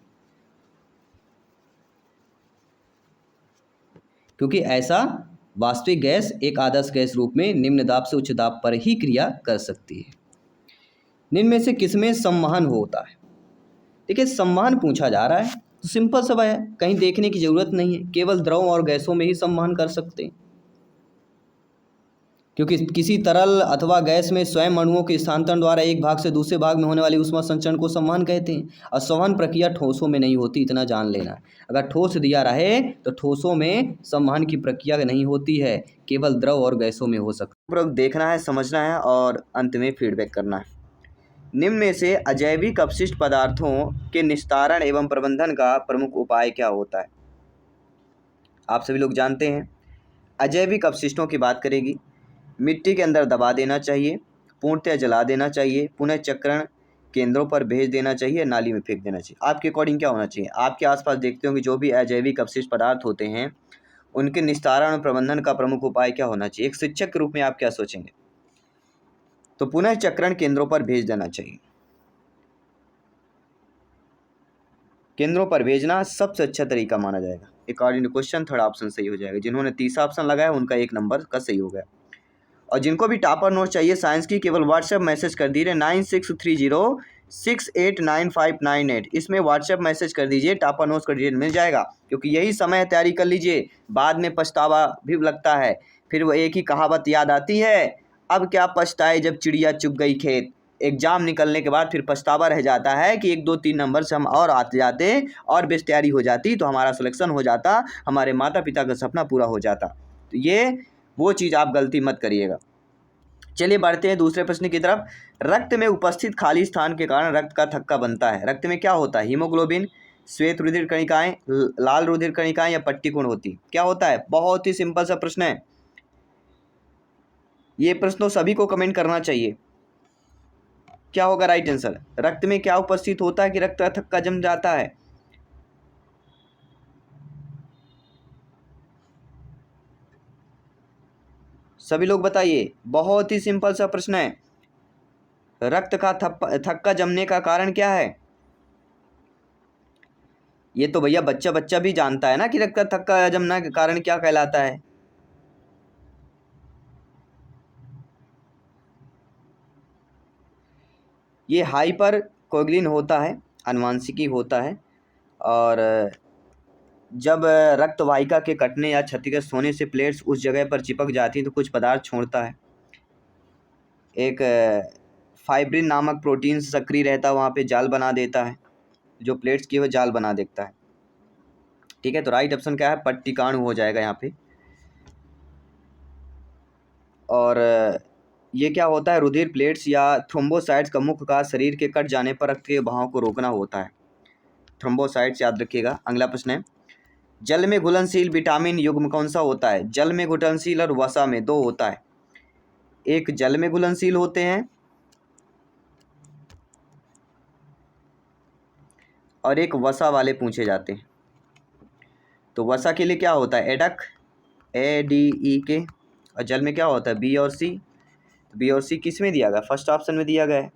क्योंकि ऐसा वास्तविक गैस एक आदर्श गैस रूप में निम्न दाब से उच्च दाब पर ही क्रिया कर सकती है। निम्न में से किसमें संवहन होता है? देखिए संवहन पूछा जा रहा है तो सिंपल सा है, कहीं देखने की जरूरत नहीं है, केवल द्रव और गैसों में ही संवहन कर सकते हैं, क्योंकि किसी तरल अथवा गैस में स्वयं अणुओं के स्थानांतरण द्वारा एक भाग से दूसरे भाग में होने वाली ऊष्मा संचरण को संवहन कहते हैं। और संवहन प्रक्रिया ठोसों में नहीं होती, इतना जान लेना। अगर ठोस दिया रहे तो ठोसों में संवहन की प्रक्रिया नहीं होती है, केवल द्रव और गैसों में हो सकता है। देखना है, समझना है और अंत में फीडबैक करना है। निम्न में से अजैविक अपशिष्ट पदार्थों के निस्तारण एवं प्रबंधन का प्रमुख उपाय क्या होता है? आप सभी लोग जानते हैं। अजैविक अपशिष्टों की बात करेगी, मिट्टी के अंदर दबा देना चाहिए, पूर्णतः जला देना चाहिए, पुनः चक्रण केंद्रों पर भेज देना चाहिए, नाली में फेंक देना चाहिए। आपके अकॉर्डिंग क्या होना चाहिए? आपके आसपास देखते होंगे जो भी अजैविक अपशिष्ट पदार्थ होते हैं उनके निस्तारण और प्रबंधन का प्रमुख उपाय क्या होना चाहिए? एक शिक्षक के रूप में आप क्या सोचेंगे? तो पुनः चक्रण केंद्रों पर भेज देना चाहिए। केंद्रों पर भेजना सबसे अच्छा तरीका माना जाएगा। According to question third option सही हो जाएगा। जिन्होंने तीसरा ऑप्शन लगाया उनका 1 नंबर का सही हो गया। और जिनको भी टॉपर नोट चाहिए साइंस की, केवल व्हाट्सएप मैसेज कर दीजिए 9630689598। इसमें व्हाट्सएप मैसेज कर दीजिए, टॉपर नोट्स का डिटेल मिल जाएगा। क्योंकि यही समय तैयारी कर लीजिए, बाद में पछतावा भी लगता है। फिर वो एक ही कहावत याद आती है, अब क्या पछताए जब चिड़िया चुग गई खेत। एग्जाम निकलने के बाद फिर पछतावा रह जाता है कि 1 2 3 नंबर से हम और आते जाते और बेस्ट तैयारी हो जाती तो हमारा सिलेक्शन हो जाता, हमारे माता पिता का सपना पूरा हो जाता। तो ये वो चीज़ आप गलती मत करिएगा। चलिए बढ़ते हैं दूसरे प्रश्न की तरफ। रक्त में उपस्थित खाली स्थान के कारण रक्त का थक्का बनता है। रक्त में क्या होता है? हीमोग्लोबिन, श्वेत रुधिर कणिकाएं, लाल रुधिर कणिकाएं या पट्टिकोण होती? क्या होता है? बहुत ही सिंपल सा प्रश्न है ये। प्रश्न तो सभी को कमेंट करना चाहिए। क्या होगा राइट आंसर? रक्त में क्या उपस्थित होता है कि रक्त का थक्का जम जाता है? सभी लोग बताइए। बहुत ही सिंपल सा प्रश्न है। रक्त का थक्का जमने का कारण क्या है? ये तो भैया बच्चा बच्चा भी जानता है ना कि रक्त का थक्का जमना का कारण क्या कहलाता है। ये हाइपर कोगुलिन होता है, आनुवांशिकी होता है। और जब रक्त वाहिका के कटने या क्षतिग्रस्त होने से प्लेट्स उस जगह पर चिपक जाती हैं तो कुछ पदार्थ छोड़ता है। एक फाइब्रिन नामक प्रोटीन सक्रिय रहता है, वहाँ पे जाल बना देता है, जो प्लेट्स की वो जाल बना देता है। ठीक है, तो राइट ऑप्शन क्या है? पट्टिकाणु हो जाएगा यहाँ पे। और ये क्या होता है? रुधिर प्लेट्स या थ्रोम्बोसाइट्स का मुख्य कार्य शरीर के कट जाने पर रक्त के बहाव को रोकना होता है। थ्रोम्बोसाइट्स याद रखिएगा। अगला प्रश्न है, जल में घुलनशील विटामिन युग्म कौन सा होता है? जल में घुलनशील और वसा में 2 होता है। एक जल में घुलनशील होते हैं और एक वसा वाले पूछे जाते हैं। तो वसा के लिए क्या होता है? एडक, ADEK। और जल में क्या होता है? B और C। B और C किस में दिया गया? फर्स्ट ऑप्शन में दिया गया है।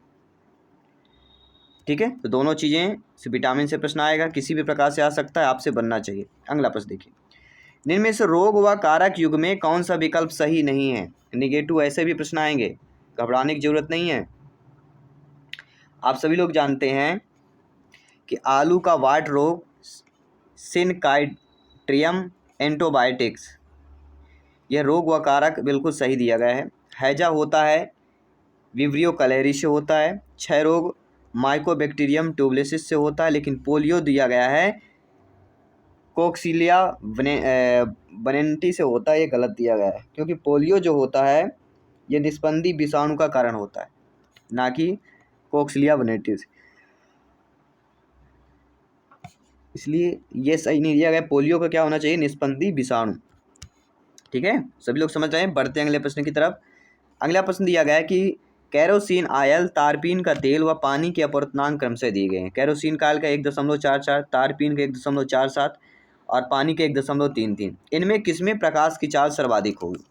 ठीक है, तो दोनों चीज़ें से विटामिन से प्रश्न आएगा, किसी भी प्रकार से आ सकता है, आपसे बनना चाहिए। अगला प्रश्न देखिए, निम्न में से रोग व कारक युग में कौन सा विकल्प सही नहीं है? निगेटिव ऐसे भी प्रश्न आएंगे, घबराने की जरूरत नहीं है। आप सभी लोग जानते हैं कि आलू का वाट रोग, सिनकाइट्रियम एंटोबायोटिक्स, यह रोग व कारक बिल्कुल सही दिया गया है। हैजा होता है विब्रियो कलेरी से होता है। क्षय रोग माइकोबैक्टीरियम ट्यूबरकुलोसिस से होता है। लेकिन पोलियो दिया गया है कोक्सीलिया बनेंटी से होता है, ये गलत दिया गया है। क्योंकि पोलियो जो होता है ये निस्पंदी विषाणु का कारण होता है, ना कि कोक्सीलिया बनेंटी से, इसलिए ये सही नहीं दिया गया। पोलियो का क्या होना चाहिए? निस्पंदी विषाणु। ठीक है, सभी लोग समझ रहे हैं। बढ़ते हैं अगले प्रश्न की तरफ। अगला प्रश्न दिया गया है कि कैरोसिन आयल, तारपीन का तेल व पानी के अपवर्तनांक क्रम से दिए गए हैं। कैरोसिन का आयल का 1.44, तारपीन का 1.47 और पानी के 1.33। इनमें किसमें प्रकाश की चाल सर्वाधिक होगी?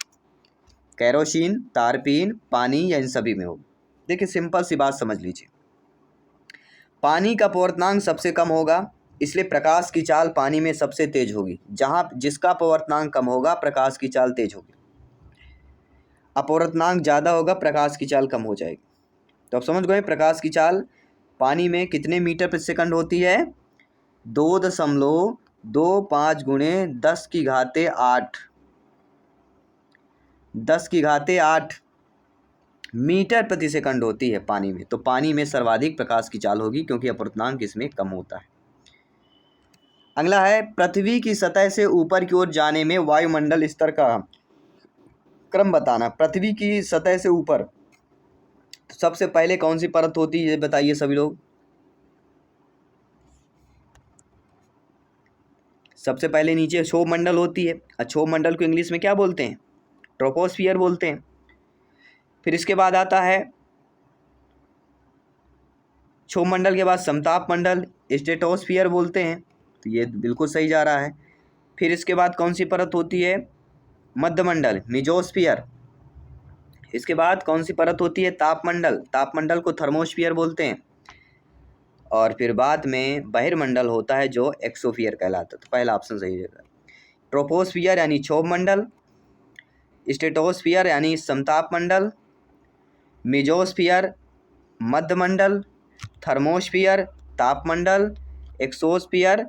कैरोसिन, तारपीन, पानी या इन सभी में होगी? देखिए सिंपल सी बात समझ लीजिए, पानी का अपवर्तनांक सबसे कम होगा, इसलिए प्रकाश की चाल पानी में सबसे तेज होगी। जहाँ जिसका अपवर्तनांक कम होगा प्रकाश की चाल तेज होगी, अपवर्तनांक ज़्यादा होगा प्रकाश की चाल कम हो जाएगी। तो आप समझ गए प्रकाश की चाल पानी में कितने मीटर प्रति सेकंड होती है? 2.25 गुणे 10⁸ मीटर प्रति सेकंड होती है पानी में। तो पानी में सर्वाधिक प्रकाश की चाल होगी क्योंकि अपवर्तनांक इसमें कम होता है। अगला है पृथ्वी की सतह से ऊपर की ओर जाने में वायुमंडल स्तर का क्रम बताना। पृथ्वी की सतह से ऊपर तो सबसे पहले कौन सी परत होती है ये बताइए सभी लोग। सबसे पहले नीचे क्षोभ मंडल होती है। क्षोभ मंडल को इंग्लिश में क्या बोलते हैं? ट्रोपोस्फियर बोलते हैं। फिर इसके बाद आता है क्षोभ मंडल के बाद समताप मंडल, स्ट्रेटोस्फियर बोलते हैं। तो ये बिल्कुल सही जा रहा है। फिर इसके बाद कौन सी परत होती है? मध्यमंडल, मेसोस्फियर। इसके बाद कौन सी परत होती है? तापमंडल, तापमंडल को थर्मोस्फियर बोलते हैं। और फिर बाद में बहिर्मंडल होता है जो एक्सोस्फियर कहलाता है। तो पहला ऑप्शन सही है। ट्रोपोस्फियर यानी क्षोभ मंडल, स्ट्रेटोस्फियर यानी समताप मंडल, मेसोस्फियर मध्यमंडल, थर्मोस्फियर तापमंडल, एक्सोस्फियर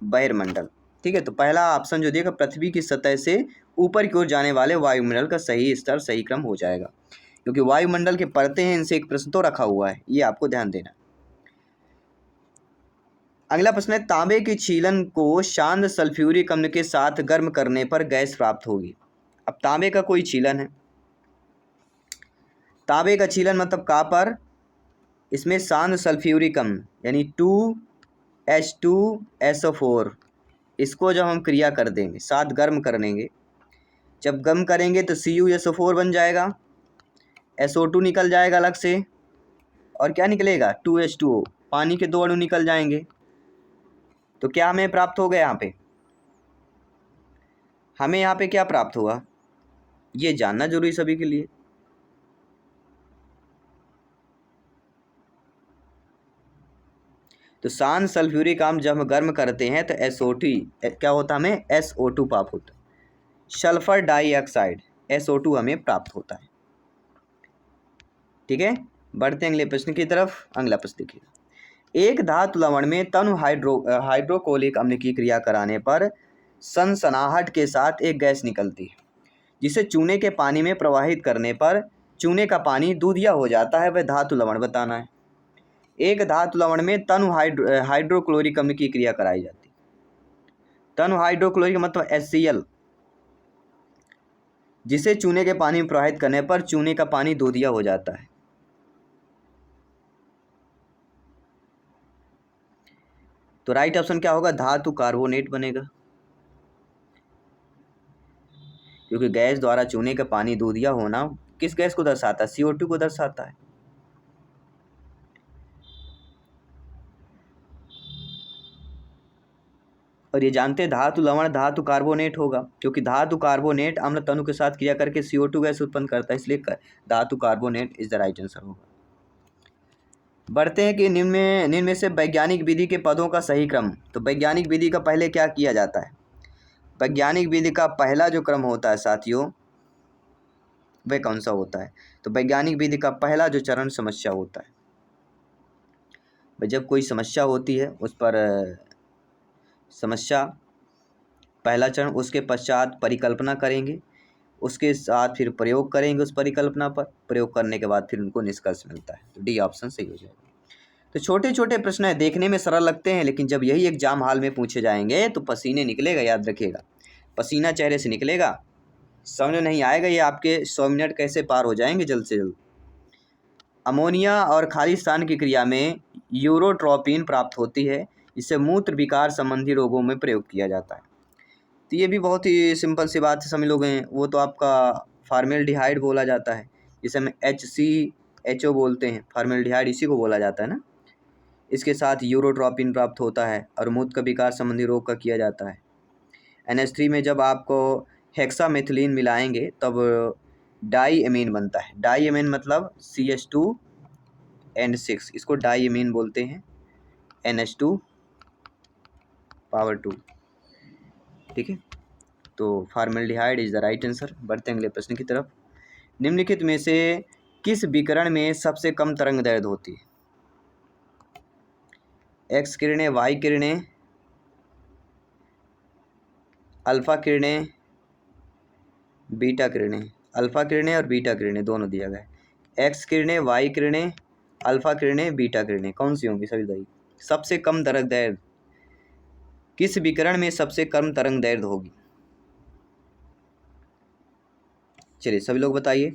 बहिर्मंडल। ठीक है, तो पहला ऑप्शन जो दिएगा पृथ्वी की सतह से ऊपर की ओर जाने वाले वायुमंडल का सही स्तर सही क्रम हो जाएगा, क्योंकि वायुमंडल के परतें हैं, इनसे एक प्रश्न तो रखा हुआ है, ये आपको ध्यान देना। अगला प्रश्न है तांबे की छीलन को शांत सल्फ्यूरिक अम्ल के साथ गर्म करने पर गैस प्राप्त होगी। अब तांबे का कोई छीलन है, तांबे का छीलन मतलब कॉपर, इसमें शांत सल्फ्यूरिक अम्ल यानी 2H2SO4, इसको जब हम क्रिया कर देंगे साथ गर्म कर देंगे, जब गर्म करेंगे तो CuSO4 बन जाएगा, SO2 निकल जाएगा अलग से, और क्या निकलेगा? 2H2O, पानी के 2 अणु निकल जाएंगे। तो क्या हमें प्राप्त हो गया? हमें यहाँ पे क्या प्राप्त हुआ ये जानना जरूरी सभी के लिए। तो शांत सल्फ्यूरिक अम्ल जब हम गर्म करते हैं तो SO2 क्या होता है? हमें SO2 प्राप्त होता है, सल्फर डाइऑक्साइड SO2 हमें प्राप्त होता है। ठीक है, बढ़ते हैं अगले प्रश्न की तरफ। अगला प्रश्न देखिए, एक धातु लवण में तनु हाइड्रोक्लोरिक अम्ल की क्रिया कराने पर सनसनाहट के साथ एक गैस निकलती है, जिसे चूने के पानी में प्रवाहित करने पर चूने का पानी दूधिया हो जाता है, वह धातु लवण बताना है। एक धातु लवण में तनु हाइड्रोक्लोरिक अम्ल की क्रिया कराई जाती है। तनु हाइड्रोक्लोरिक मतलब HCl, जिसे चूने के पानी में प्रवाहित करने पर चूने का पानी दूधिया हो जाता है। तो राइट ऑप्शन क्या होगा? धातु कार्बोनेट बनेगा, क्योंकि गैस द्वारा चूने का पानी दूधिया होना किस गैस को दर्शाता है? CO2 को दर्शाता है। और ये जानते हैं धातु लवण धातु कार्बोनेट होगा, क्योंकि धातु कार्बोनेट अम्ल तनु के साथ क्रिया करके CO2 गैस उत्पन्न करता है, इसलिए धातु carbonate is the right answer होगा। बढ़ते हैं कि निम्न में से वैज्ञानिक विधि के पदों का सही क्रम। तो वैज्ञानिक विधि का पहले क्या किया जाता है? वैज्ञानिक विधि का पहला जो क्रम होता है साथियों, वह कौन सा होता है? तो वैज्ञानिक विधि का पहला जो चरण समस्या होता है। जब कोई समस्या होती है उस पर समस्या पहला चरण, उसके पश्चात परिकल्पना करेंगे, उसके साथ फिर प्रयोग करेंगे उस परिकल्पना पर, प्रयोग करने के बाद फिर उनको निष्कर्ष मिलता है। तो डी ऑप्शन सही हो जाएगा। तो छोटे छोटे प्रश्न है, देखने में सरल लगते हैं, लेकिन जब यही एग्जाम हॉल में पूछे जाएंगे तो पसीने निकलेगा, याद रखिएगा, पसीना चेहरे से निकलेगा, समझ नहीं आएगा ये आपके 100 मिनट कैसे पार हो जाएंगे जल्द से जल्द। अमोनिया और खाली स्थान की क्रिया में यूरोट्रोपिन प्राप्त होती है, जिसे मूत्र विकार संबंधी रोगों में प्रयोग किया जाता है। तो ये भी बहुत ही सिंपल सी बात है, समझ लोग हैं, वो तो आपका फार्मेल्डिहाइड बोला जाता है, जिसे हम HO बोलते हैं, फॉर्मेल्डिहाइड इसी को बोला जाता है ना। इसके साथ यूरोट्रोपिन प्राप्त होता है और मूत्र का विकार संबंधी रोग का किया जाता है। NH3 में जब आपको हेक्सामेथिलीन मिलाएंगे तब डाईएमीन बनता है। डाईएमीन मतलब CH2 and 6, इसको डाईएमीन बोलते हैं, NH2 ठीक है। तो formaldehyde is the right answer. बढ़ते हैं अगले प्रश्न की तरफ। निम्नलिखित में से किस विकिरण में सबसे कम तरंग दैर्ध्य होती है? एक्स किरणें, वाई किरणें, अल्फा किरणें, बीटा किरणें। अल्फा किरणें और बीटा किरणें दोनों दिया गया है। एक्स किरणें, वाई किरणें, अल्फा किरणें, बीटा किरणें, कौन सी होंगी सभी भाई? सबसे कम तरंग दैर्ध्य किस विकिरण में सबसे कम तरंग दैर्ध्य होगी? चलिए सभी लोग बताइए।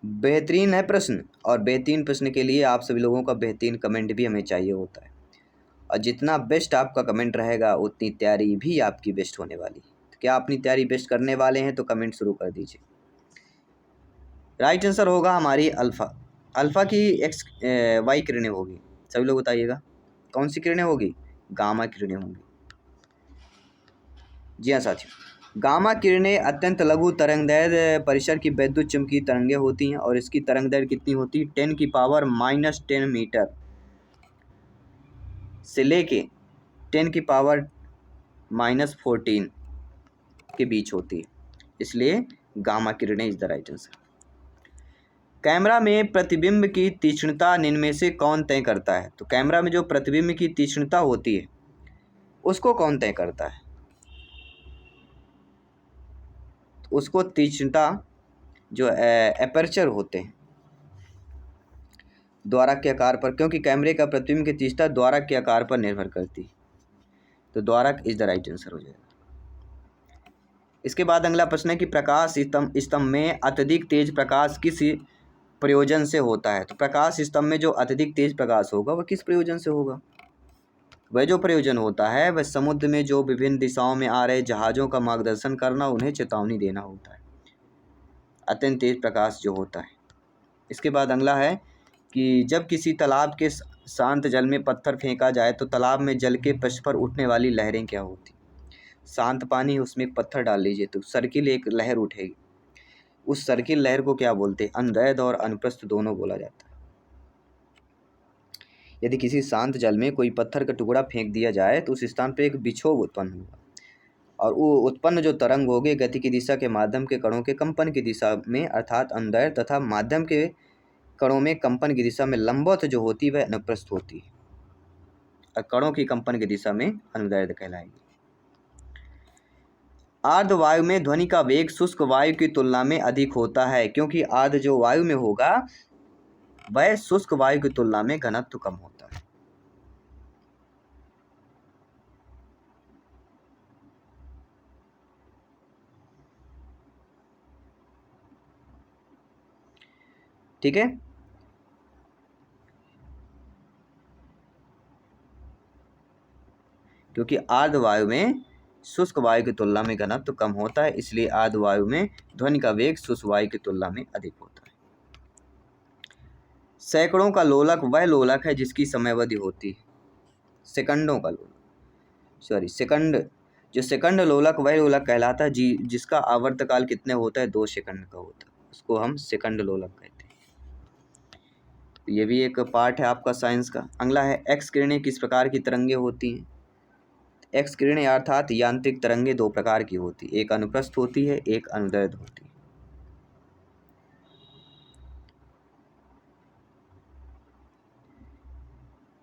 बेहतरीन है प्रश्न, और बेहतरीन प्रश्न के लिए आप सभी लोगों का बेहतरीन कमेंट भी हमें चाहिए होता है, और जितना बेस्ट आपका कमेंट रहेगा उतनी तैयारी भी आपकी बेस्ट होने वाली है। तो क्या अपनी तैयारी बेस्ट करने वाले हैं? तो कमेंट शुरू कर दीजिए। राइट आंसर होगा हमारी अल्फा। अल्फा की एक्स वाई किरणें होगी। सभी लोग बताइएगा कौन सी किरणें होगी? गामा किरणें होंगी। जी हाँ साथियों, गामा किरणें अत्यंत लघु तरंगदैर्घ्य परिसर की वैद्युत चुम्बकीय तरंगें होती हैं और इसकी तरंगदैर्घ्य कितनी होती है? 10⁻⁻10 मीटर से लेके 10⁻⁻14 के बीच होती है, इसलिए गामा किरणें is the right answer. Camera में प्रतिबिंब की तीक्ष्णता निम्न में से कौन तय करता है? तो कैमरा में जो प्रतिबिंब की तीक्ष्णता होती है उसको कौन तय करता है? तो उसको तीक्ष्णता जो एपर्चर होते हैं द्वारक के आकार पर, क्योंकि कैमरे का प्रतिबिंब की तीक्ष्णता द्वारक के आकार पर निर्भर करती है, तो द्वारक इज द राइट आंसर हो जाएगा। इसके बाद अगला प्रश्न है कि प्रकाश स्तंभ में अत्यधिक तेज प्रकाश किस प्रयोजन से होता है? तो प्रकाश स्तंभ में जो अत्यधिक तेज प्रकाश होगा वह किस प्रयोजन से होगा? वह जो प्रयोजन होता है वह समुद्र में जो विभिन्न दिशाओं में आ रहे जहाज़ों का मार्गदर्शन करना, उन्हें चेतावनी देना होता है, अत्यंत तेज प्रकाश जो होता है। इसके बाद अगला है कि जब किसी तालाब के शांत जल में पत्थर फेंका जाए तो तालाब में जल के पृष्ठ पर उठने वाली लहरें क्या होती? शांत पानी, उसमें एक पत्थर डाल लीजिए तो सर्किल एक लहर उठेगी, उस सर्किल लहर को क्या बोलते हैं? अनुदैर्ध्य और अनुप्रस्थ दोनों बोला जाता है। यदि किसी शांत जल में कोई पत्थर का टुकड़ा फेंक दिया जाए तो उस स्थान पर एक विक्षोभ उत्पन्न होगा, और वो उत्पन्न जो तरंग होगी गति की दिशा के माध्यम के कणों के कंपन की दिशा में अर्थात अनुदैर्ध्य तथा माध्यम के कणों में कंपन की दिशा में लंबवत जो होती है वह अनुप्रस्थ होती है, और कणों की कंपन की दिशा में अनुदैर्ध्य कहलाएगी। आर्द्र वायु में ध्वनि का वेग शुष्क वायु की तुलना में अधिक होता है, क्योंकि आर्द्र जो वायु में होगा वह शुष्क वायु की तुलना में घनत्व कम होता है। ठीक है, क्योंकि आर्द्र वायु में शुष्क वायु की तुलना में घनत्व कम होता है, इसलिए आर्द्र वायु में ध्वनि का वेग शुष्क वायु की तुलना में अधिक होता है। सैकड़ों का लोलक वह लोलक है जिसकी समयावधि होती है, सेकंडों का लोलक, सेकंड, जो सेकंड लोलक वह लोलक कहलाता है जिसका आवर्तकाल कितने होता है? 2 सेकंड का होता है, उसको हम सेकंड लोलक कहते हैं। ये भी एक पार्ट है आपका साइंस का। अगला है एक्स किरणें किस प्रकार की तरंगें होती हैं? एक्स किरणें अर्थात यांत्रिक तरंगें 2 प्रकार की होती है, एक अनुप्रस्थ होती है, एक अनुदैर्ध्य होती है।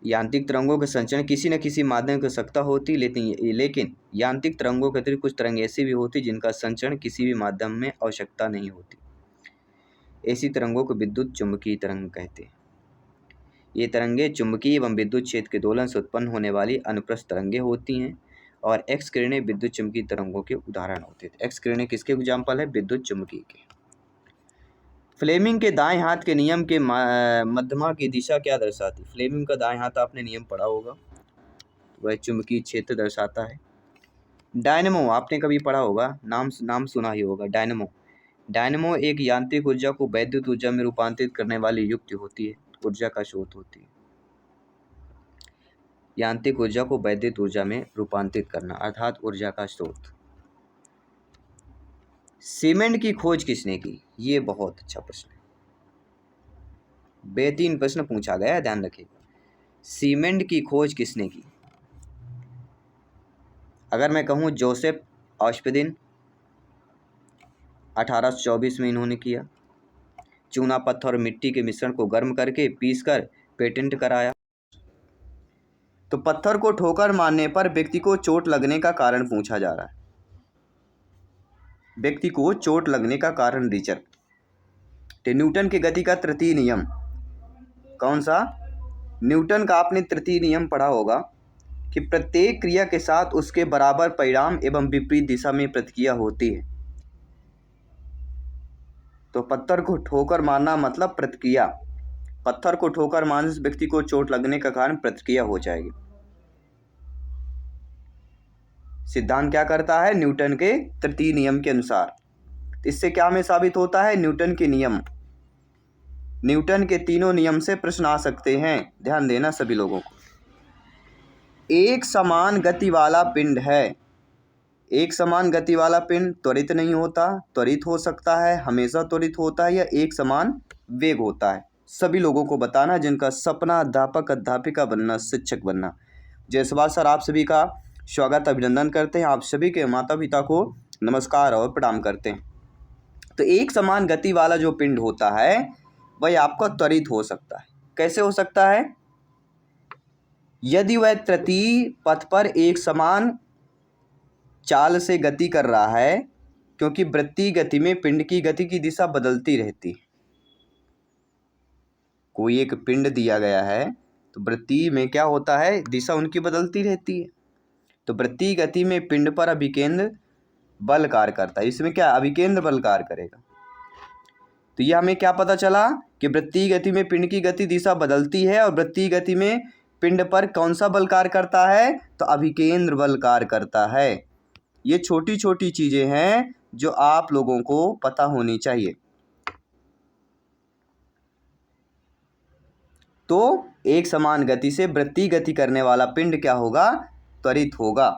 यांत्रिक तरंगों के संचरण किसी न किसी माध्यम की आवश्यकता होती, लेकिन यांत्रिक तरंगों के अतिरिक्त कुछ तरंगें ऐसी भी होती जिनका संचरण किसी भी माध्यम में आवश्यकता नहीं होती। ऐसी तरंगों को विद्युत चुम्बकीय तरंग कहते हैं। ये तरंगें चुंबकीय एवं विद्युत क्षेत्र के दोलन से उत्पन्न होने वाली अनुप्रस्थ तरंगें होती हैं, और एक्स किरणें विद्युत चुम्बकीय तरंगों के उदाहरण होते हैं। एक्स किरणें किसके एग्जाम्पल है? विद्युत चुम्बकीय के। फ्लेमिंग के दाएं हाथ के नियम के मध्यमा की दिशा क्या दर्शाती? फ्लेमिंग का दाएं हाथ आपने नियम पढ़ा होगा, वह चुंबकीय क्षेत्र दर्शाता है। डायनेमो आपने कभी पढ़ा होगा, नाम सुना ही होगा डायनेमो, डायनेमो एक यांत्रिक ऊर्जा को वैद्युत ऊर्जा में रूपांतरित करने वाली युक्ति होती है, ऊर्जा का स्रोत होती है। यांत्रिक ऊर्जा को वैद्युत ऊर्जा में रूपांतरित करना अर्थात ऊर्जा का स्रोत। सीमेंट की खोज किसने की? ये बहुत अच्छा प्रश्न है, बेहतरीन प्रश्न पूछा गया है, ध्यान रखिएगा। सीमेंट की खोज किसने की? अगर मैं कहूँ जोसेफ ऑस्पिदिन, 1824 में इन्होंने किया। चूना, पत्थर और मिट्टी के मिश्रण को गर्म करके पीसकर पेटेंट कराया। तो पत्थर को ठोकर मारने पर व्यक्ति को चोट लगने का कारण पूछा जा रहा है। व्यक्ति को चोट लगने का कारण रिचर्ड। तो न्यूटन के गति का तृतीय नियम कौन सा? न्यूटन का आपने तृतीय नियम पढ़ा होगा कि प्रत्येक क्रिया के साथ उसके बराबर परिणाम एवं विपरीत दिशा में प्रतिक्रिया होती है। तो पत्थर को ठोकर मारना मतलब प्रतिक्रिया। पत्थर को ठोकर मारने से व्यक्ति को चोट लगने का कारण प्रतिक्रिया हो जाएगी। सिद्धांत क्या करता है? न्यूटन के तृतीय नियम के अनुसार। इससे क्या हमें साबित होता है? न्यूटन के नियम, न्यूटन के तीनों नियम से प्रश्न आ सकते हैं, ध्यान देना सभी लोगों को। एक समान गति वाला पिंड है। एक समान गति वाला पिंड त्वरित नहीं होता, त्वरित हो सकता है, हमेशा त्वरित होता है या एक समान वेग होता है। सभी लोगों को बताना जिनका सपना अध्यापक, अध्यापिका बनना, शिक्षक बनना। जयसवाल सर आप सभी का स्वागत, अभिनंदन करते हैं। आप सभी के माता पिता को नमस्कार और प्रणाम करते हैं। तो एक समान गति वाला जो पिंड होता है वह आपका त्वरित हो सकता है। कैसे हो सकता है? यदि वह तृतीय पथ पर एक समान चाल से गति कर रहा है, क्योंकि वृत्तीय गति में पिंड की गति की दिशा बदलती रहती है। कोई एक पिंड दिया गया है तो वृत्तीय में क्या होता है? दिशा उनकी बदलती रहती है। तो वृत्तीय गति में पिंड पर अभिकेंद्र बल कार्य करता है। इसमें क्या अभिकेंद्र बल कार्य करेगा। तो यह हमें क्या पता चला कि वृत्तीय गति में पिंड की गति दिशा बदलती है और वृत्तीय गति में पिंड पर कौन सा बल कार्य करता है? तो अभिकेंद्र बल कार्य करता है। ये छोटी छोटी चीजें हैं जो आप लोगों को पता होनी चाहिए। तो एक समान गति से वृत्तीय गति करने वाला पिंड क्या होगा? त्वरित होगा।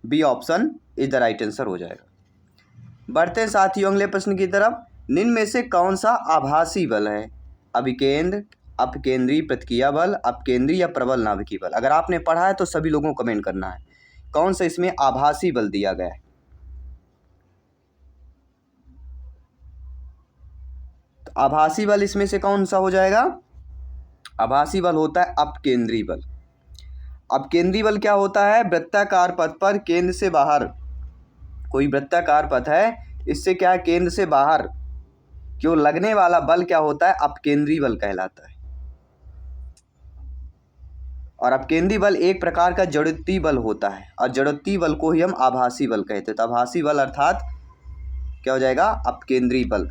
B option is the right answer हो जाएगा। बढ़ते हैं साथियों अगले प्रश्न की तरफ। निम्न में से कौन सा आभासी बल है? अभिकेंद्र, अपकेंद्री प्रतिक्रिया बल, अपकेंद्री या प्रबल नाभिकीय बल। अगर आपने पढ़ा है तो सभी लोगों को कमेंट करना है कौन सा इसमें आभासी बल दिया गया है। तो आभासी बल इसमें से कौन सा हो जाएगा? आभासी बल होता है अपकेंद्री बल। अपकेंद्री बल क्या होता है? वृत्ताकार पथ पर केंद्र से बाहर, कोई वृत्ताकार पथ है, इससे क्या है केंद्र से बाहर क्यों लगने वाला बल क्या होता है? अपकेंद्री बल कहलाता है। और अपकेंद्री बल एक प्रकार का जड़त्वीय बल होता है और जड़त्वीय बल को ही हम आभासी बल कहते हैं। तो आभासी बल अर्थात क्या हो जाएगा? अपकेंद्री बल।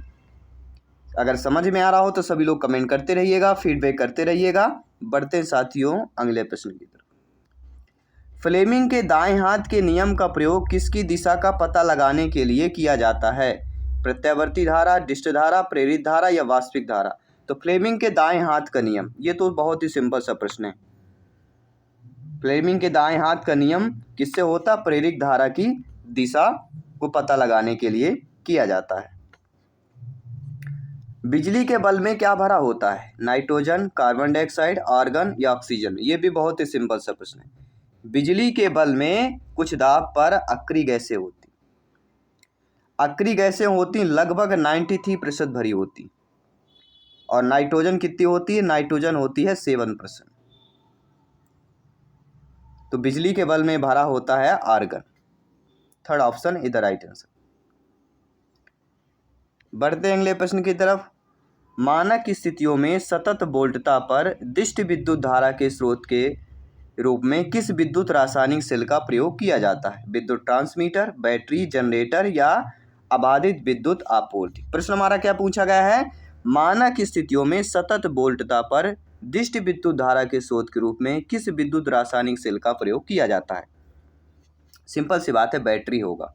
अगर समझ में आ रहा हो तो सभी लोग कमेंट करते रहिएगा, फीडबैक करते रहिएगा। बढ़ते हैं साथियों अगले प्रश्न की तरफ। फ्लेमिंग के दाएं हाथ के नियम का प्रयोग किसकी दिशा का पता लगाने के लिए किया जाता है? प्रत्यावर्ती धारा, डिस्ट धारा, प्रेरित धारा या वास्तविक धारा। तो फ्लेमिंग के दाएं हाथ का नियम, ये तो बहुत ही सिंपल सा प्रश्न है। फ्लेमिंग के दाएं हाथ का नियम किससे होता? प्रेरित धारा की दिशा को पता लगाने के लिए किया जाता है। बिजली के बल्ब में क्या भरा होता है? नाइट्रोजन, कार्बन डाइऑक्साइड, आर्गन या ऑक्सीजन। ये भी बहुत ही सिंपल सा प्रश्न है। बिजली के बल्ब में कुछ दाब पर अक्रिय गैसें होती, अक्रिय गैसें होती लगभग 93% भरी होती। और नाइट्रोजन कितनी होती है? नाइट्रोजन होती है 7%। तो बिजली के बल्ब में भरा होता है argon. Third option is the right answer. बढ़ते अगले प्रश्न की तरफ। मानक स्थितियों में सतत वोल्टता पर दिष्ट विद्युत धारा के स्रोत के रूप में किस विद्युत रासायनिक सेल का प्रयोग किया जाता है? विद्युत ट्रांसमीटर, बैटरी, जनरेटर या अबाधित विद्युत आपूर्ति। प्रश्न हमारा क्या पूछा गया है? मानक स्थितियों में सतत वोल्टता पर दिष्ट विद्युत धारा के स्रोत के रूप में किस विद्युत रासायनिक सेल का प्रयोग किया जाता है? सिंपल सी बात है, बैटरी होगा।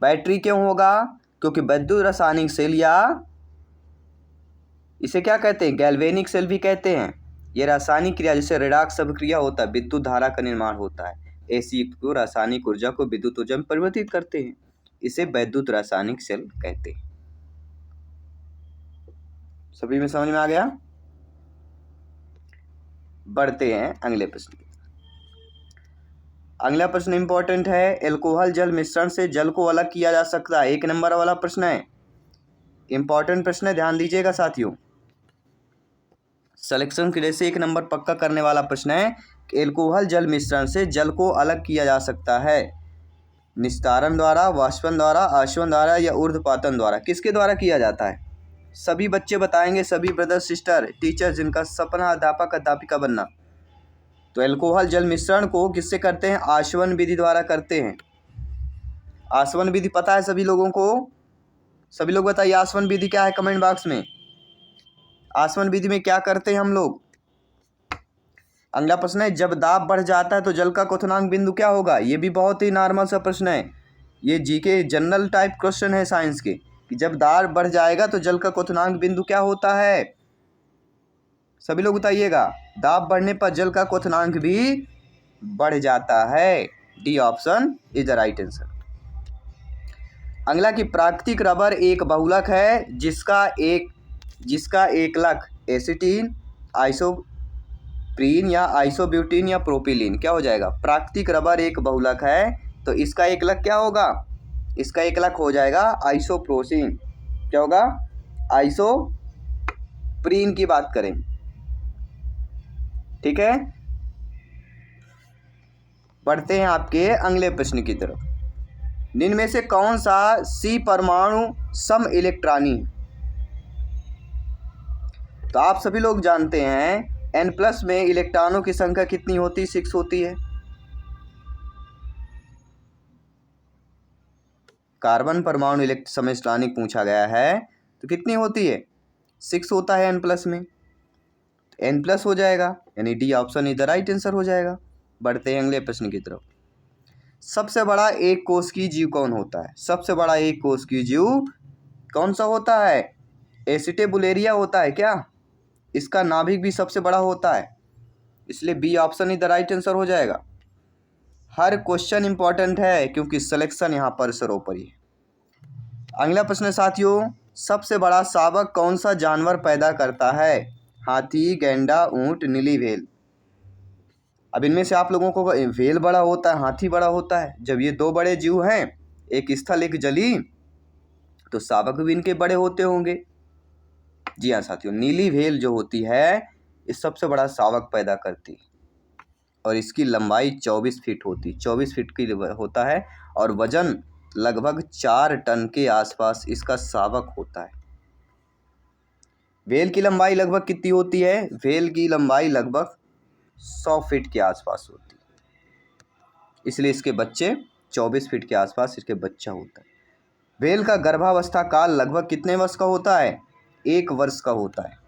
बैटरी क्यों होगा? क्योंकि विद्युत रासायनिक सेल या इसे क्या कहते हैं, गैल्वेनिक सेल भी कहते हैं। ये रासायनिक क्रिया जैसे रेडॉक्स अभिक्रिया होता है, विद्युत धारा का निर्माण होता है। ऐसी को रासायनिक ऊर्जा को विद्युत ऊर्जा में परिवर्तित करते हैं, इसे विद्युत रासायनिक सेल कहते हैं। सभी में समझ में आ गया। बढ़ते हैं अगले प्रश्न की। अगला प्रश्न इंपॉर्टेंट है, एल्कोहल जल मिश्रण से जल को अलग किया जा सकता है। 1 नंबर वाला प्रश्न है, इंपॉर्टेंट प्रश्न है, ध्यान दीजिएगा साथियों। सिलेक्शन के से 1 नंबर पक्का करने वाला प्रश्न है कि एल्कोहल जल मिश्रण से जल को अलग किया जा सकता है निस्तारण द्वारा, वाष्पन द्वारा, आशवन द्वारा या ऊर्ध्वपातन द्वारा। किसके द्वारा किया जाता है? सभी बच्चे बताएंगे, सभी ब्रदर सिस्टर टीचर जिनका सपना अध्यापक अध्यापिका बनना। तो एल्कोहल जल मिश्रण को किससे करते हैं? आशवन विधि द्वारा करते हैं। आशवन विधि पता है सभी लोगों को? सभी लोग बताइए आशवन विधि क्या है कमेंट बॉक्स में। आशवन विधि में क्या करते हैं हम लोग? अगला प्रश्न है, जब दाब बढ़ जाता है तो जल का क्वथनांक बिंदु क्या होगा? ये भी बहुत ही नॉर्मल सा प्रश्न है, ये जीके जनरल टाइप क्वेश्चन है साइंस के, कि जब दाब बढ़ जाएगा तो जल का क्वथनांक बिंदु क्या होता है? सभी लोग बताइएगा। दाब बढ़ने पर जल का क्वथनांक भी बढ़ जाता है। D option is the right answer. अगला कि प्राकृतिक रबर एक बहुलक है जिसका एकलक एसिटीन, आइसोप्रीन या आइसोब्यूटीन या प्रोपिलीन। क्या हो जाएगा? प्राकृतिक रबर एक बहुलक है तो इसका एकलक क्या होगा? इसका एकलक हो जाएगा आइसोप्रोसीन। क्या होगा? आइसोप्रीन की बात करें, ठीक है। बढ़ते हैं आपके अगले प्रश्न की तरफ। निम्न में से कौन सा सी परमाणु सम इलेक्ट्रॉनी? तो आप सभी लोग जानते हैं N+ में इलेक्ट्रॉनों की संख्या कितनी होती है? 6 होती है। कार्बन परमाणु समस्थानिक पूछा गया है तो कितनी होती है? 6 होता है N+ में, N+ हो जाएगा, यानी D option is the right answer हो जाएगा। बढ़ते हैं अगले प्रश्न की तरफ। सबसे बड़ा एक कोशिकीय जीव कौन होता है? सबसे बड़ा एक कोशिकीय जीव कौन सा होता है? एसिटेबुलेरिया होता है क्या? इसका नाभिक भी सबसे बड़ा होता है, इसलिए B option is the right answer हो जाएगा। हर क्वेश्चन इंपॉर्टेंट है क्योंकि सिलेक्शन यहाँ पर सर्वोपरि है। अगला प्रश्न साथियों, सबसे बड़ा शावक कौन सा जानवर पैदा करता है? हाथी, गैंडा, ऊंट, नीली व्हेल। अब इनमें से आप लोगों को व्हेल बड़ा होता है, हाथी बड़ा होता है। जब ये 2 बड़े जीव हैं, एक स्थल एक जली, तो शावक भी इनके बड़े होते होंगे। जी हाँ साथियों, नीली व्हेल जो होती है ये सबसे बड़ा शावक पैदा करती है और इसकी लंबाई 24 फीट होती है, 24 फीट की होता है और वजन लगभग 4 टन के आसपास इसका शावक होता है। व्हेल की लंबाई लगभग कितनी होती है? व्हेल की लंबाई लगभग 100 फीट के आसपास होती है, इसलिए इसके बच्चे 24 फीट के आसपास इसके बच्चा होता है। व्हेल का गर्भावस्था काल लगभग कितने वर्ष का होता है? 1 वर्ष का होता है।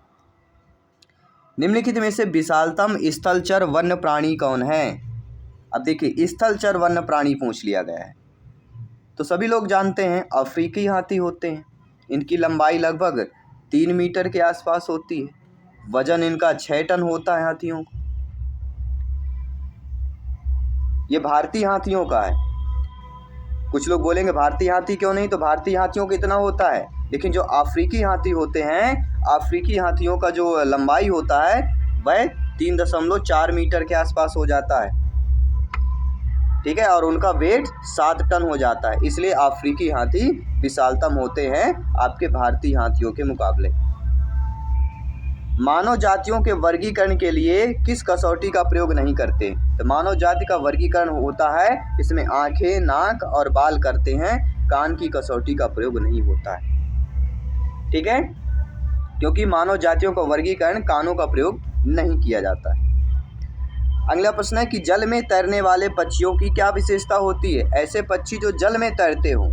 निम्नलिखित में से विशालतम स्थलचर वन्य प्राणी कौन है? अब देखिए, स्थलचर वन्य प्राणी पूछ लिया गया है तो सभी लोग जानते हैं अफ्रीकी हाथी होते हैं। इनकी लंबाई लगभग 3 मीटर के आसपास होती है, वजन इनका 6 टन होता है हाथियों का। ये भारतीय हाथियों का है। कुछ लोग बोलेंगे भारतीय हाथी क्यों नहीं, तो भारतीय हाथियों का इतना होता है, लेकिन जो अफ्रीकी हाथी होते हैं, अफ्रीकी हाथियों का जो लंबाई होता है वह 3.4 मीटर के आसपास हो जाता है, ठीक है, और उनका वेट 7 टन हो जाता है। इसलिए अफ्रीकी हाथी विशालतम होते हैं आपके भारतीय हाथियों के मुकाबले। मानव जातियों के वर्गीकरण के लिए किस कसौटी का प्रयोग नहीं करते? तो मानव जाति का वर्गीकरण होता है, इसमें आंखें, नाक और बाल करते हैं, कान की कसौटी का प्रयोग नहीं होता है, ठीक है, क्योंकि मानव जातियों का वर्गीकरण कानों का प्रयोग नहीं किया जाता है। अगला प्रश्न है कि जल में तैरने वाले पक्षियों की क्या विशेषता होती है? ऐसे पक्षी जो जल में तैरते हों,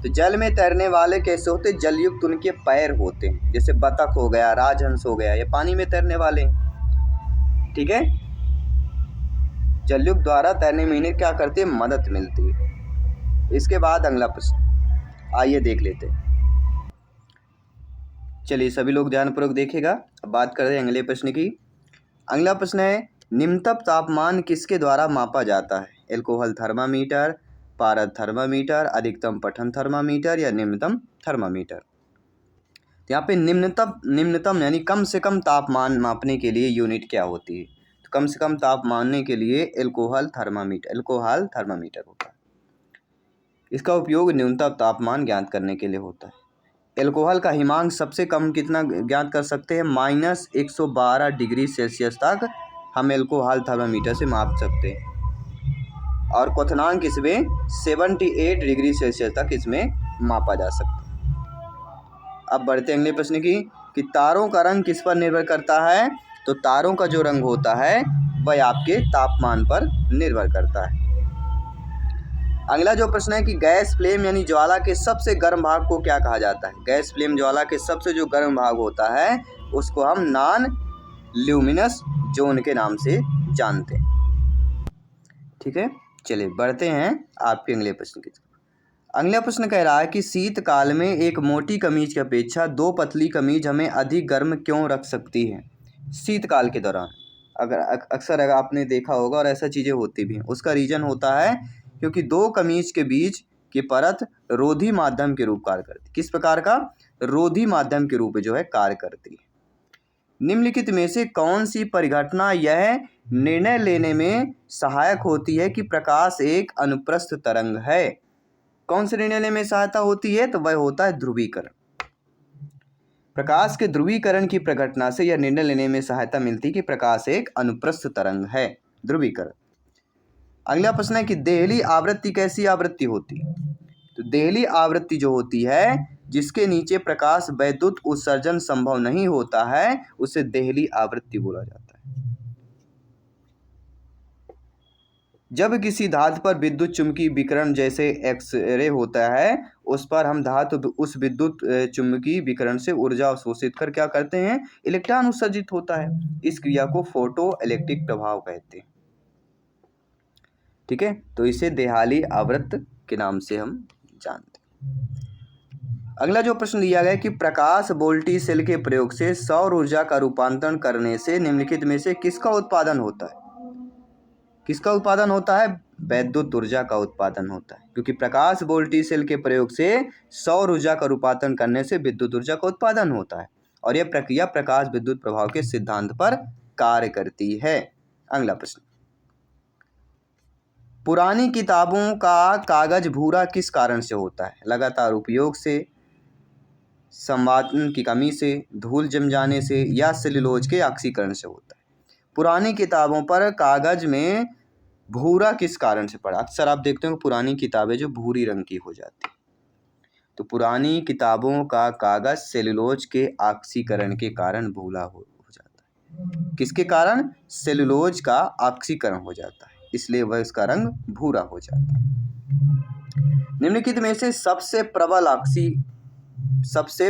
तो जल में तैरने वाले कैसे होते? जलयुक्त उनके पैर होते हैं, जैसे बतख हो गया, राजहंस हो गया, ये पानी में तैरने वाले हैं, ठीक है। जलयुक्त द्वारा तैरने में इन्हें क्या करते हैं? मदद मिलती है। इसके बाद अगला प्रश्न, आइए देख लेते हैं। चलिए सभी लोग ध्यानपूर्वक देखिएगा। अब बात करते हैं अगले प्रश्न की। अगला प्रश्न है, निम्नतम तापमान किसके द्वारा मापा जाता है? एल्कोहल थर्मामीटर, पारद थर्मामीटर, अधिकतम पठन थर्मामीटर या निम्नतम थर्मामीटर? तो यहाँ पे निम्नतम यानी कम से कम तापमान मापने के लिए यूनिट क्या होती है? तो कम से कम ताप मापने के लिए एल्कोहल थर्मामीटर होता है। इसका उपयोग न्यूनतम तापमान ज्ञात करने के लिए होता है। एल्कोहल का हिमांक सबसे कम कितना ज्ञात कर सकते हैं? -112 डिग्री सेल्सियस तक हम एल्कोहल थर्मामीटर से माप सकते हैं, और क्वथनांक इसमें 78 डिग्री सेल्सियस तक इसमें मापा जा सकता है। अब बढ़ते हैं अगले प्रश्न की कि तारों का रंग किस पर निर्भर करता है? तो तारों का जो रंग होता है वह आपके तापमान पर निर्भर करता है। अगला जो प्रश्न है कि गैस फ्लेम यानी ज्वाला के सबसे गर्म भाग को क्या कहा जाता है? गैस फ्लेम ज्वाला के सबसे जो गर्म भाग होता है उसको हम नॉन ल्यूमिनस जोन के नाम से जानते हैं। ठीक है, चलिए बढ़ते हैं आपके अगले प्रश्न की तरफ। अगला प्रश्न कह रहा है कि शीतकाल में एक मोटी कमीज की अपेक्षा 2 पतली कमीज हमें अधिक गर्म क्यों रख सकती है? शीतकाल के दौरान अक्सर आपने देखा होगा और ऐसा चीज़ें होती भी हैं। उसका रीज़न होता है क्योंकि 2 कमीज के बीच की परत रोधी माध्यम के रूप कार्य करती है। किस प्रकार का? रोधी माध्यम के रूप में जो है कार्य करती है। निम्नलिखित में से कौन सी परिघटना यह निर्णय लेने में सहायक होती है कि प्रकाश एक अनुप्रस्थ तरंग है? कौन से निर्णय लेने में सहायता होती है? तो वह होता है ध्रुवीकरण। प्रकाश के ध्रुवीकरण की प्रघटना से यह निर्णय लेने में सहायता मिलती है कि प्रकाश एक अनुप्रस्थ तरंग है, ध्रुवीकरण। अगला प्रश्न है कि देहली आवृत्ति कैसी आवृत्ति होती है? तो देहली आवृत्ति जो होती है जिसके नीचे प्रकाश वैद्युत उत्सर्जन संभव नहीं होता है उसे देहली आवृत्ति बोला जाता है। जब किसी धातु पर विद्युत चुम्बकीय विकिरण जैसे एक्स-रे होता है उस पर हम धातु उस विद्युत चुम्बकीय विकिरण से ऊर्जा अवशोषित कर क्या करते हैं? इलेक्ट्रॉन उत्सर्जित होता है। इस क्रिया को फोटो इलेक्ट्रिक प्रभाव कहते हैं। ठीक है, तो इसे देहली आवृत्ति के नाम से हम जानते हैं। अगला जो प्रश्न दिया गया है कि प्रकाश वोल्टेज सेल के प्रयोग से सौर ऊर्जा का रूपांतरण करने से निम्नलिखित में से किसका उत्पादन होता है? किसका उत्पादन होता है? वैद्युत ऊर्जा का उत्पादन होता है, क्योंकि प्रकाश वोल्टेज सेल के प्रयोग से सौर ऊर्जा का रूपांतरण करने से विद्युत ऊर्जा का उत्पादन होता है, और यह प्रक्रिया प्रकाश विद्युत प्रभाव के सिद्धांत पर कार्य करती है। अगला प्रश्न, पुरानी किताबों का कागज भूरा किस कारण से होता है? लगातार उपयोग से, संवादन की कमी से, धूल जम जाने से या सेल्यूलोज के ऑक्सीकरण से होता है। पुरानी किताबों पर कागज में भूरा किस कारण से पड़ा? अक्सर आप देखते हो पुरानी किताबें जो भूरी रंग की हो जाती है, तो पुरानी किताबों का कागज सेल्यूलोज के ऑक्सीकरण के कारण भूरा हो जाता है। किसके कारण? सेल्यूलोज का ऑक्सीकरण हो जाता है, इसलिए वह इसका रंग भूरा हो जाता है। निम्नलिखित में से सबसे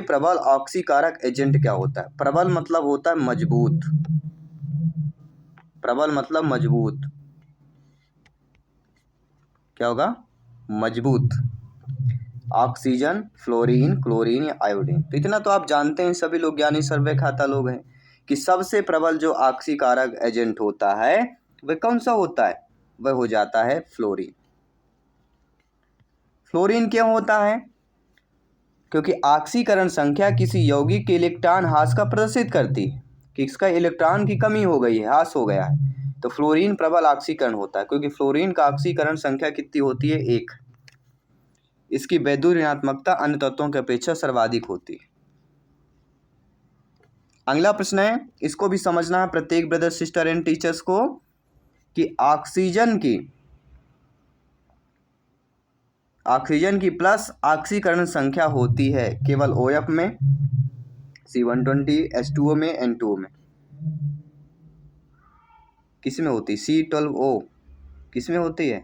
प्रबल ऑक्सीकारक एजेंट क्या होता है? प्रबल मतलब होता है मजबूत, प्रबल मतलब मजबूत, क्या होगा? मजबूत। ऑक्सीजन, फ्लोरीन, क्लोरीन या आयोडीन। तो इतना तो आप जानते हैं, सभी लोग ज्ञानी सर्वे खाता लोग हैं, कि सबसे प्रबल जो ऑक्सीकारक एजेंट होता है वह कौन सा होता है? वह हो जाता है फ्लोरीन। फ्लोरीन क्यों होता है? क्योंकि ऑक्सीकरण संख्या किसी यौगिक के इलेक्ट्रॉन ह्रास का प्रदर्शित करती है कि इसका इलेक्ट्रॉन की कमी हो गई है, ह्रास हो गया है, तो फ्लोरीन प्रबल ऑक्सीकरण होता है, क्योंकि फ्लोरीन का ऑक्सीकरण संख्या कितनी होती है? 1। इसकी वैद्युत ऋणात्मकता अन्य तत्वों की अपेक्षा सर्वाधिक होती है। अगला प्रश्न है, इसको भी समझना है प्रत्येक ब्रदर सिस्टर एंड टीचर्स को, कि ऑक्सीजन की प्लस ऑक्सीकरण संख्या होती है केवल OF में, C120, H2O में, N2O में। किस में होती? C12O किस में होती है?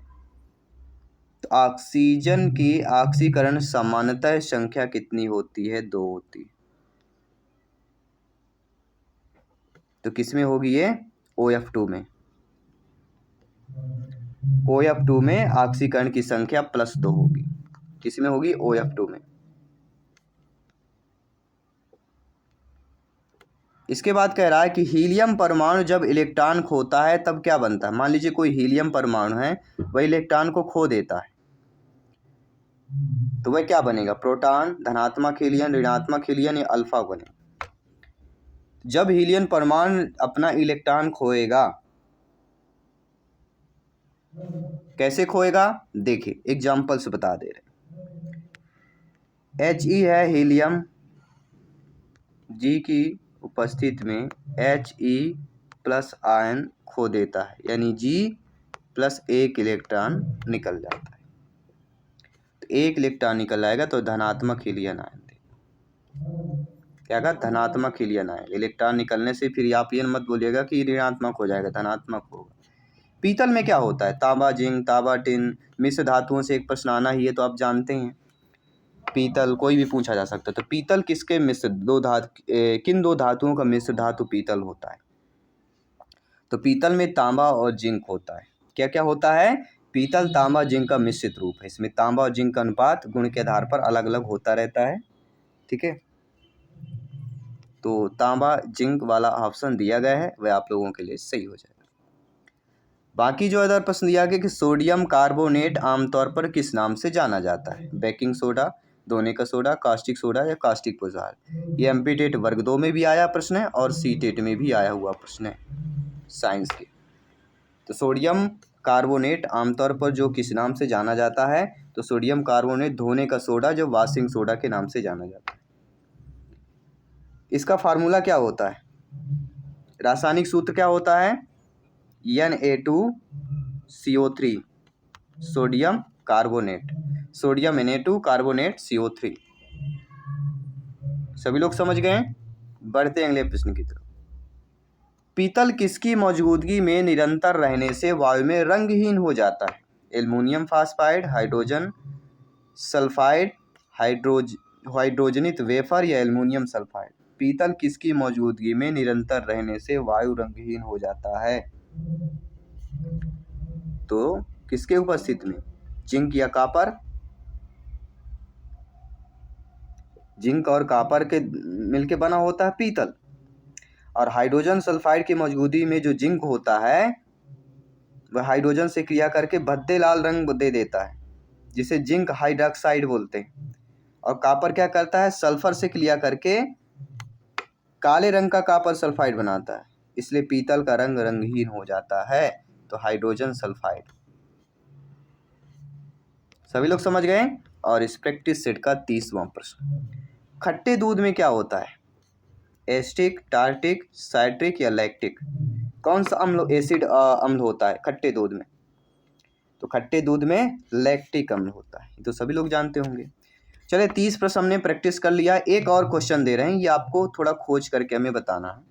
तो ऑक्सीजन की ऑक्सीकरण सामान्यतः संख्या कितनी होती है? 2 होती है। तो किस में होगी ये? OF2 में। OF2 में ऑक्सीकरण की संख्या +2 होगी। किस में होगी? OF2 में। इसके बाद कह रहा है कि हीलियम परमाणु जब इलेक्ट्रॉन खोता है तब क्या बनता है। मान लीजिए कोई हीलियम परमाणु है, वह इलेक्ट्रॉन को खो देता है, तो वह क्या बनेगा, प्रोटॉन, धनात्मक हीलियम, ऋणात्मक हीलियम या अल्फा बनेगा। जब हीलियम परमाणु अपना इलेक्ट्रॉन खोएगा, कैसे खोएगा, देखिए एग्जाम्पल से बता दे रहे। He है हीलियम, G की उपस्थिति में He प्लस आयन खो देता है, यानी G प्लस एक इलेक्ट्रॉन निकल जाता है। तो एक इलेक्ट्रॉन निकल आएगा तो धनात्मक हीलियम आयन देगा। क्या कहा, धनात्मक हीलियम आयन। इलेक्ट्रॉन निकलने से फिर आप ये मत बोलिएगा कि ऋणात्मक हो जाएगा, धनात्मक होगा। पीतल में क्या होता है, तांबा, जिंक, तांबा, टिन, मिश्र धातुओं से एक प्रश्न आना ही है, तो आप जानते हैं पीतल कोई भी पूछा जा सकता है। तो पीतल किसके मिश्र किन दो धातुओं का मिश्र धातु पीतल होता है। तो पीतल में तांबा और जिंक होता है। क्या क्या होता है, पीतल तांबा जिंक का मिश्रित रूप है। इसमें तांबा और जिंक का अनुपात गुण के आधार पर अलग अलग होता रहता है, ठीक है। तो तांबा जिंक वाला ऑप्शन दिया गया है, वह आप लोगों के लिए सही हो जाएगा। बाकी जो इधर प्रश्न दिया गया कि सोडियम कार्बोनेट आमतौर पर किस नाम से जाना जाता है, बेकिंग सोडा, धोने का सोडा, कास्टिक सोडा या कास्टिक पोजार। ये एमपी टेट वर्ग 2 में भी आया प्रश्न है और सी टेट में भी आया हुआ प्रश्न है साइंस के। तो सोडियम कार्बोनेट आमतौर पर जो किस नाम से जाना जाता है, तो सोडियम कार्बोनेट धोने का सोडा जो वॉशिंग सोडा के नाम से जाना जाता है। इसका फार्मूला क्या होता है, रासायनिक सूत्र क्या होता है, Na2CO3 sodium carbonate, sodium Na2 carbonate CO3। सभी लोग समझ गए। बढ़ते अगले प्रश्न की तरफ। पीतल किसकी मौजूदगी में निरंतर रहने से वायु में रंगहीन हो जाता है, एल्युमिनियम फास्फाइड, हाइड्रोजन सल्फाइड, हाइड्रोजनित वेफर या एल्युमिनियम सल्फाइड। पीतल किसकी मौजूदगी में निरंतर रहने से वायु रंगहीन हो जाता है, तो किसके उपस्थिति में, जिंक या कॉपर। जिंक और कॉपर के मिलके बना होता है पीतल, और हाइड्रोजन सल्फाइड की मौजूदगी में जो जिंक होता है वह हाइड्रोजन से क्रिया करके भद्दे लाल रंग दे देता है, जिसे जिंक हाइड्रॉक्साइड बोलते हैं। और कॉपर क्या करता है, सल्फर से क्रिया करके काले रंग का कॉपर सल्फाइड बनाता है, इसलिए पीतल का रंग रंगहीन हो जाता है, तो हाइड्रोजन सल्फाइड। सभी लोग समझ गए। और इस प्रैक्टिस सेट का 30वां प्रश्न, खट्टे दूध में क्या होता है, एसिटिक, टार्टिक, साइट्रिक या लैक्टिक। कौन सा अम्ल एसिड अम्ल होता है खट्टे दूध में, तो खट्टे दूध में लैक्टिक अम्ल होता है, तो सभी लोग जानते होंगे। चले 30 प्रश्न हमने प्रैक्टिस कर लिया। एक और क्वेश्चन दे रहे हैं, ये आपको थोड़ा खोज करके हमें बताना है।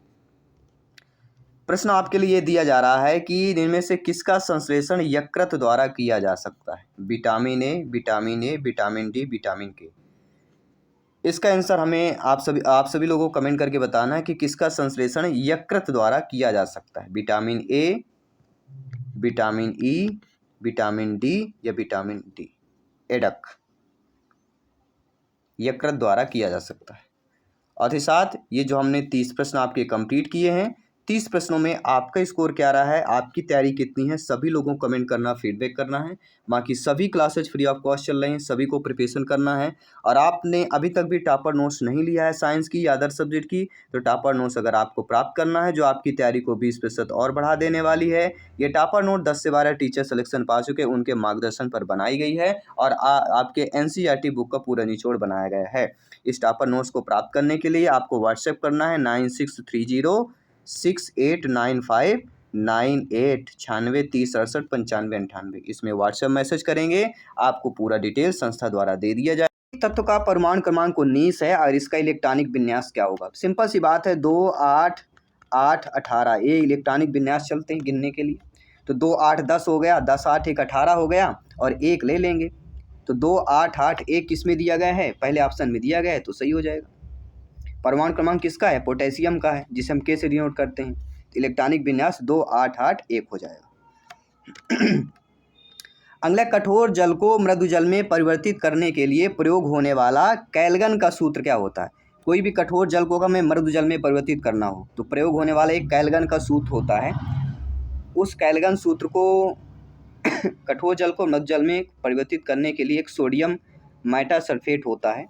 प्रश्न आपके लिए दिया जा रहा है कि इनमें से किसका संश्लेषण यकृत द्वारा किया जा सकता है, vitamin A, vitamin D, vitamin के। इसका आंसर हमें आप सभी लोगों को कमेंट करके बताना है कि किसका संश्लेषण यकृत द्वारा किया जा सकता है, vitamin A, vitamin E, vitamin D या विटामिन डी। एडक यकृत द्वारा किया जा सकता है। और ही साथ ये जो हमने 30 प्रश्न आपके कंप्लीट किए हैं, 30 प्रश्नों में आपका स्कोर क्या रहा है, आपकी तैयारी कितनी है, सभी लोगों को कमेंट करना, फीडबैक करना है। बाकी सभी क्लासेज फ्री ऑफ कॉस्ट चल रहे हैं, सभी को प्रिपरेशन करना है। और आपने अभी तक भी टॉपर नोट्स नहीं लिया है साइंस की या अदर सब्जेक्ट की, तो टॉपर नोट्स अगर आपको प्राप्त करना है, जो आपकी तैयारी को 20% और बढ़ा देने वाली है। ये टॉपर नोट 10 से 12 टीचर सिलेक्शन पा चुके, उनके मार्गदर्शन पर बनाई गई है और आपके NCERT बुक का पूरा निचोड़ बनाया गया है। इस टॉपर नोट्स को प्राप्त करने के लिए आपको व्हाट्सएप करना है 9630689598 96 30 68 95 98। इसमें व्हाट्सएप मैसेज करेंगे, आपको पूरा डिटेल संस्था द्वारा दे दिया जाए। तत्व का परमाणु क्रमांक 19 है और इसका इलेक्ट्रॉनिक विन्यास क्या होगा। सिंपल सी बात है, 2 8 8 18 ये इलेक्ट्रॉनिक विन्यास चलते हैं गिनने के लिए। तो 2 8 10 हो गया, 10 8 1 18 हो गया और 1 ले लेंगे। तो 2 8 8 1 किस में दिया गया है, पहले ऑप्शन में दिया गया है, तो सही हो जाएगा। परमाणु क्रमांक किसका है, पोटेशियम का है, जिसे हम के से डिनोट करते हैं। तो इलेक्ट्रॉनिक विन्यास 2 8 8 1 हो जाएगा। अगला, कठोर जल को मृदु जल में परिवर्तित करने के लिए प्रयोग होने वाला कैल्गन का सूत्र क्या होता है। कोई भी कठोर जल को हमें मृदु जल में परिवर्तित करना हो तो प्रयोग होने वाला एक कैल्गन का सूत्र होता है। उस कैल्गन सूत्र को कठोर जल को मृदु जल में परिवर्तित करने के लिए एक सोडियम मेटासल्फेट होता है।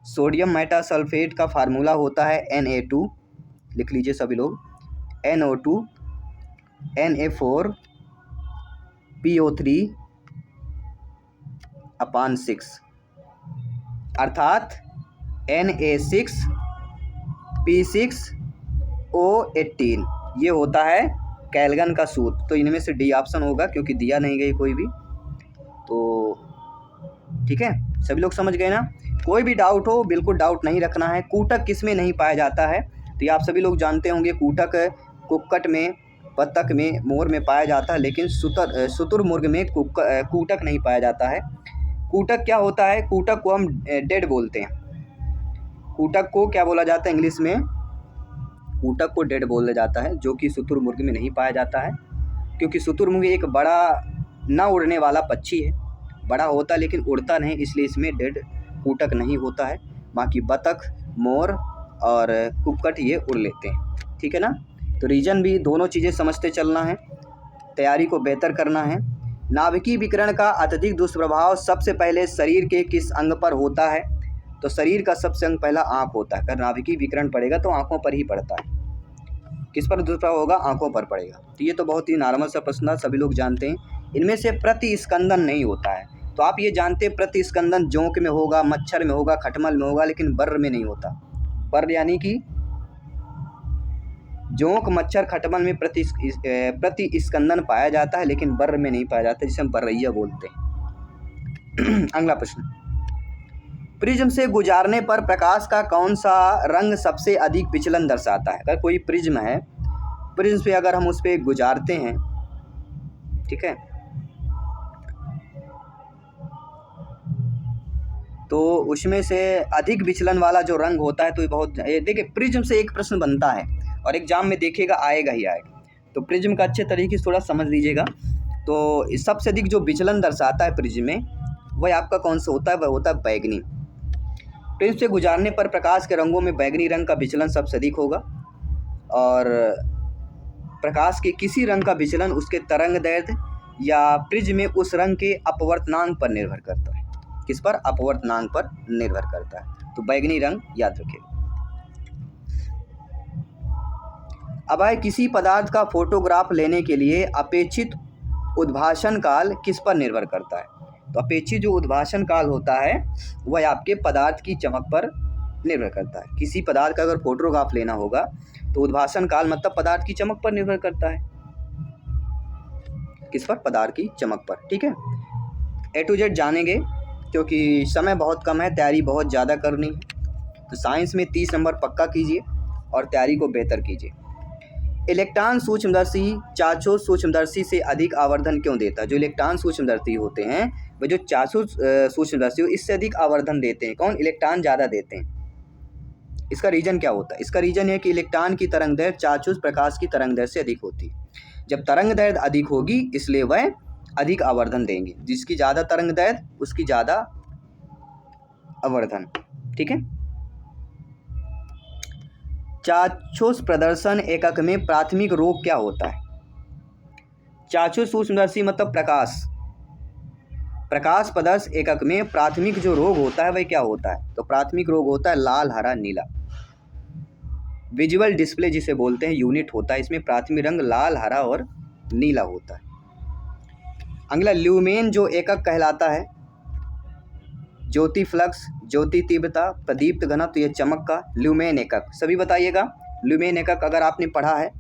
सोडियम मेटासल्फेट का फार्मूला होता है Na2, लिख लीजिए सभी लोग, NO2 Na4 PO3/6 अर्थात Na6 P6O18। ये होता है कैल्गन का सूत्र। तो इनमें से डी ऑप्शन होगा क्योंकि दिया नहीं गई कोई भी। तो ठीक है, सभी लोग समझ गए ना। कोई भी डाउट हो बिल्कुल डाउट नहीं रखना है। कूटक किस में नहीं पाया जाता है तो ये आप सभी लोग जानते होंगे। कूटक कुक्कट में, बत्तख में, मोर में पाया जाता है, लेकिन शुतुरमुर्ग में कूटक नहीं पाया जाता है। कूटक क्या होता है? कूटक को हम डेड बोलते हैं। कूटक को क्या बोला जाता है इंग्लिश में? कूटक को डेड बोला जाता है, जो कि शुतुरमुर्ग में नहीं पाया जाता है, क्योंकि शुतुरमुर्ग एक बड़ा ना उड़ने वाला पक्षी है। बड़ा होता है लेकिन उड़ता नहीं, इसलिए इसमें डेड कूटक नहीं होता है। बाकी बतख, मोर और कुक्कट ये उड़ लेते हैं। ठीक है ना। तो रीजन भी दोनों चीज़ें समझते चलना है, तैयारी को बेहतर करना है। नाभिकीय विकिरण का अत्यधिक दुष्प्रभाव सबसे पहले शरीर के किस अंग पर होता है? तो शरीर का सबसे अंग पहला आँख होता है। अगर नाभिकीय विकिरण पड़ेगा तो आँखों पर ही पड़ता है। किस पर दुष्प्रभाव होगा? आँखों पर पड़ेगा। तो ये तो बहुत ही नॉर्मल सा प्रश्न था, सभी लोग जानते हैं। इनमें से प्रतिस्कंदन नहीं होता है। तो आप ये जानते हैं प्रतिस्कंदन जोंक में होगा, मच्छर में होगा, खटमल में होगा, लेकिन बर्र में नहीं होता। बर्र यानी कि जोंक, मच्छर, खटमल में प्रतिस्कंदन पाया जाता है, लेकिन बर्र में नहीं पाया जाता, जिसे हम बर्रैया बोलते हैं। अगला प्रश्न, प्रिज्म से गुजारने पर प्रकाश का कौन सा रंग सबसे अधिक विचलन दर्शाता है? अगर कोई प्रिज्म है, प्रिज्म पे अगर हम उस पर गुजारते हैं, ठीक है, तो उसमें से अधिक विचलन वाला जो रंग होता है, तो ये बहुत देखिए, प्रिज्म से एक प्रश्न बनता है और एग्जाम में देखिएगा आएगा ही आएगा। तो प्रिज्म का अच्छे तरीके से थोड़ा समझ लीजिएगा। तो सबसे अधिक जो विचलन दर्शाता है प्रिज्म में, वह आपका कौन सा होता है? वह होता है बैगनी। प्रिज्म से गुजारने पर प्रकाश के रंगों में बैगनी रंग का विचलन सबसे अधिक होगा, और प्रकाश के किसी रंग का विचलन उसके तरंग दैर्ध्य या प्रिज्म में उस रंग के अपवर्तनांक पर निर्भर करता है। किस पर? अपवर्तनांक पर निर्भर करता है। तो बैगनी रंग याद रखिएगा। अब है, किसी पदार्थ का फोटोग्राफ लेने के लिए अपेक्षित उद्भाषण काल किस पर निर्भर करता है? तो अपेक्षित जो उद्भाषण काल होता है वह आपके पदार्थ की चमक पर निर्भर करता है। किसी पदार्थ का अगर फोटोग्राफ लेना होगा तो उद्भाषण काल मतलब पदार्थ की चमक पर निर्भर करता है। किस पर? पदार्थ की चमक पर। ठीक है, A to Z जानेंगे क्योंकि समय बहुत कम है, तैयारी बहुत ज़्यादा करनी है। तो साइंस में 30 नंबर पक्का कीजिए और तैयारी को बेहतर कीजिए। इलेक्ट्रॉन सूक्ष्मदर्शी चाक्षुष सूक्ष्मदर्शी से अधिक आवर्धन क्यों देता है? जो इलेक्ट्रॉन सूक्ष्मदर्शी होते हैं वह जो चाक्षुष सूक्ष्मदर्शी हो, इससे अधिक आवर्धन देते हैं। कौन? इलेक्ट्रॉन ज़्यादा देते हैं। इसका रीजन क्या होता है? इसका रीजन है कि इलेक्ट्रॉन की तरंग दैर्ध्य चाक्षुष प्रकाश की तरंग दैर्ध्य से अधिक होती है। जब तरंग दैर्ध्य अधिक होगी इसलिए वह अधिक आवर्धन देंगे। जिसकी ज़्यादा तरंग दैर्ध्य उसकी ज़्यादा आवर्धन। ठीक है। चाक्षुष प्रदर्शन एकक में प्राथमिक रोग क्या होता है? चाक्षुष सूक्ष्मदर्शी मतलब प्रकाश प्रदर्श एकक में प्राथमिक जो रोग होता है वह क्या होता है? तो प्राथमिक रोग होता है लाल, हरा, नीला। विजुअल डिस्प्ले जिसे बोलते हैं यूनिट होता है, इसमें प्राथमिक रंग लाल, हरा और नीला होता है। अगला, ल्यूमेन जो एकक कहलाता है, ज्योति फ्लक्स, ज्योति तीव्रता, प्रदीप्त घनत्व, तो ये चमक का ल्यूमेन एकक। सभी बताइएगा। ल्यूमेन एकक अगर आपने पढ़ा है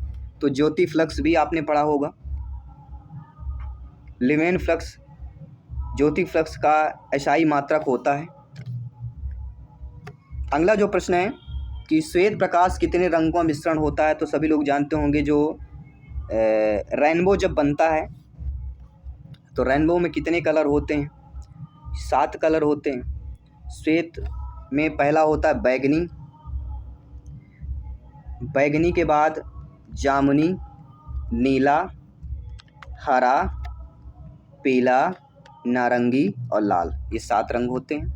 तो ज्योति फ्लक्स भी आपने पढ़ा होगा। ल्यूमेन फ्लक्स ज्योति फ्लक्स का एसआई मात्रक होता है। अगला जो प्रश्न है कि श्वेत प्रकाश कितने रंगों का मिश्रण होता है? तो सभी लोग जानते होंगे, जो रेनबो जब बनता है तो रेनबो में कितने कलर होते हैं? 7 कलर होते हैं। श्वेत में पहला होता है बैगनी, बैगनी के बाद जामुनी, नीला, हरा, पीला, नारंगी और लाल। ये 7 रंग होते हैं।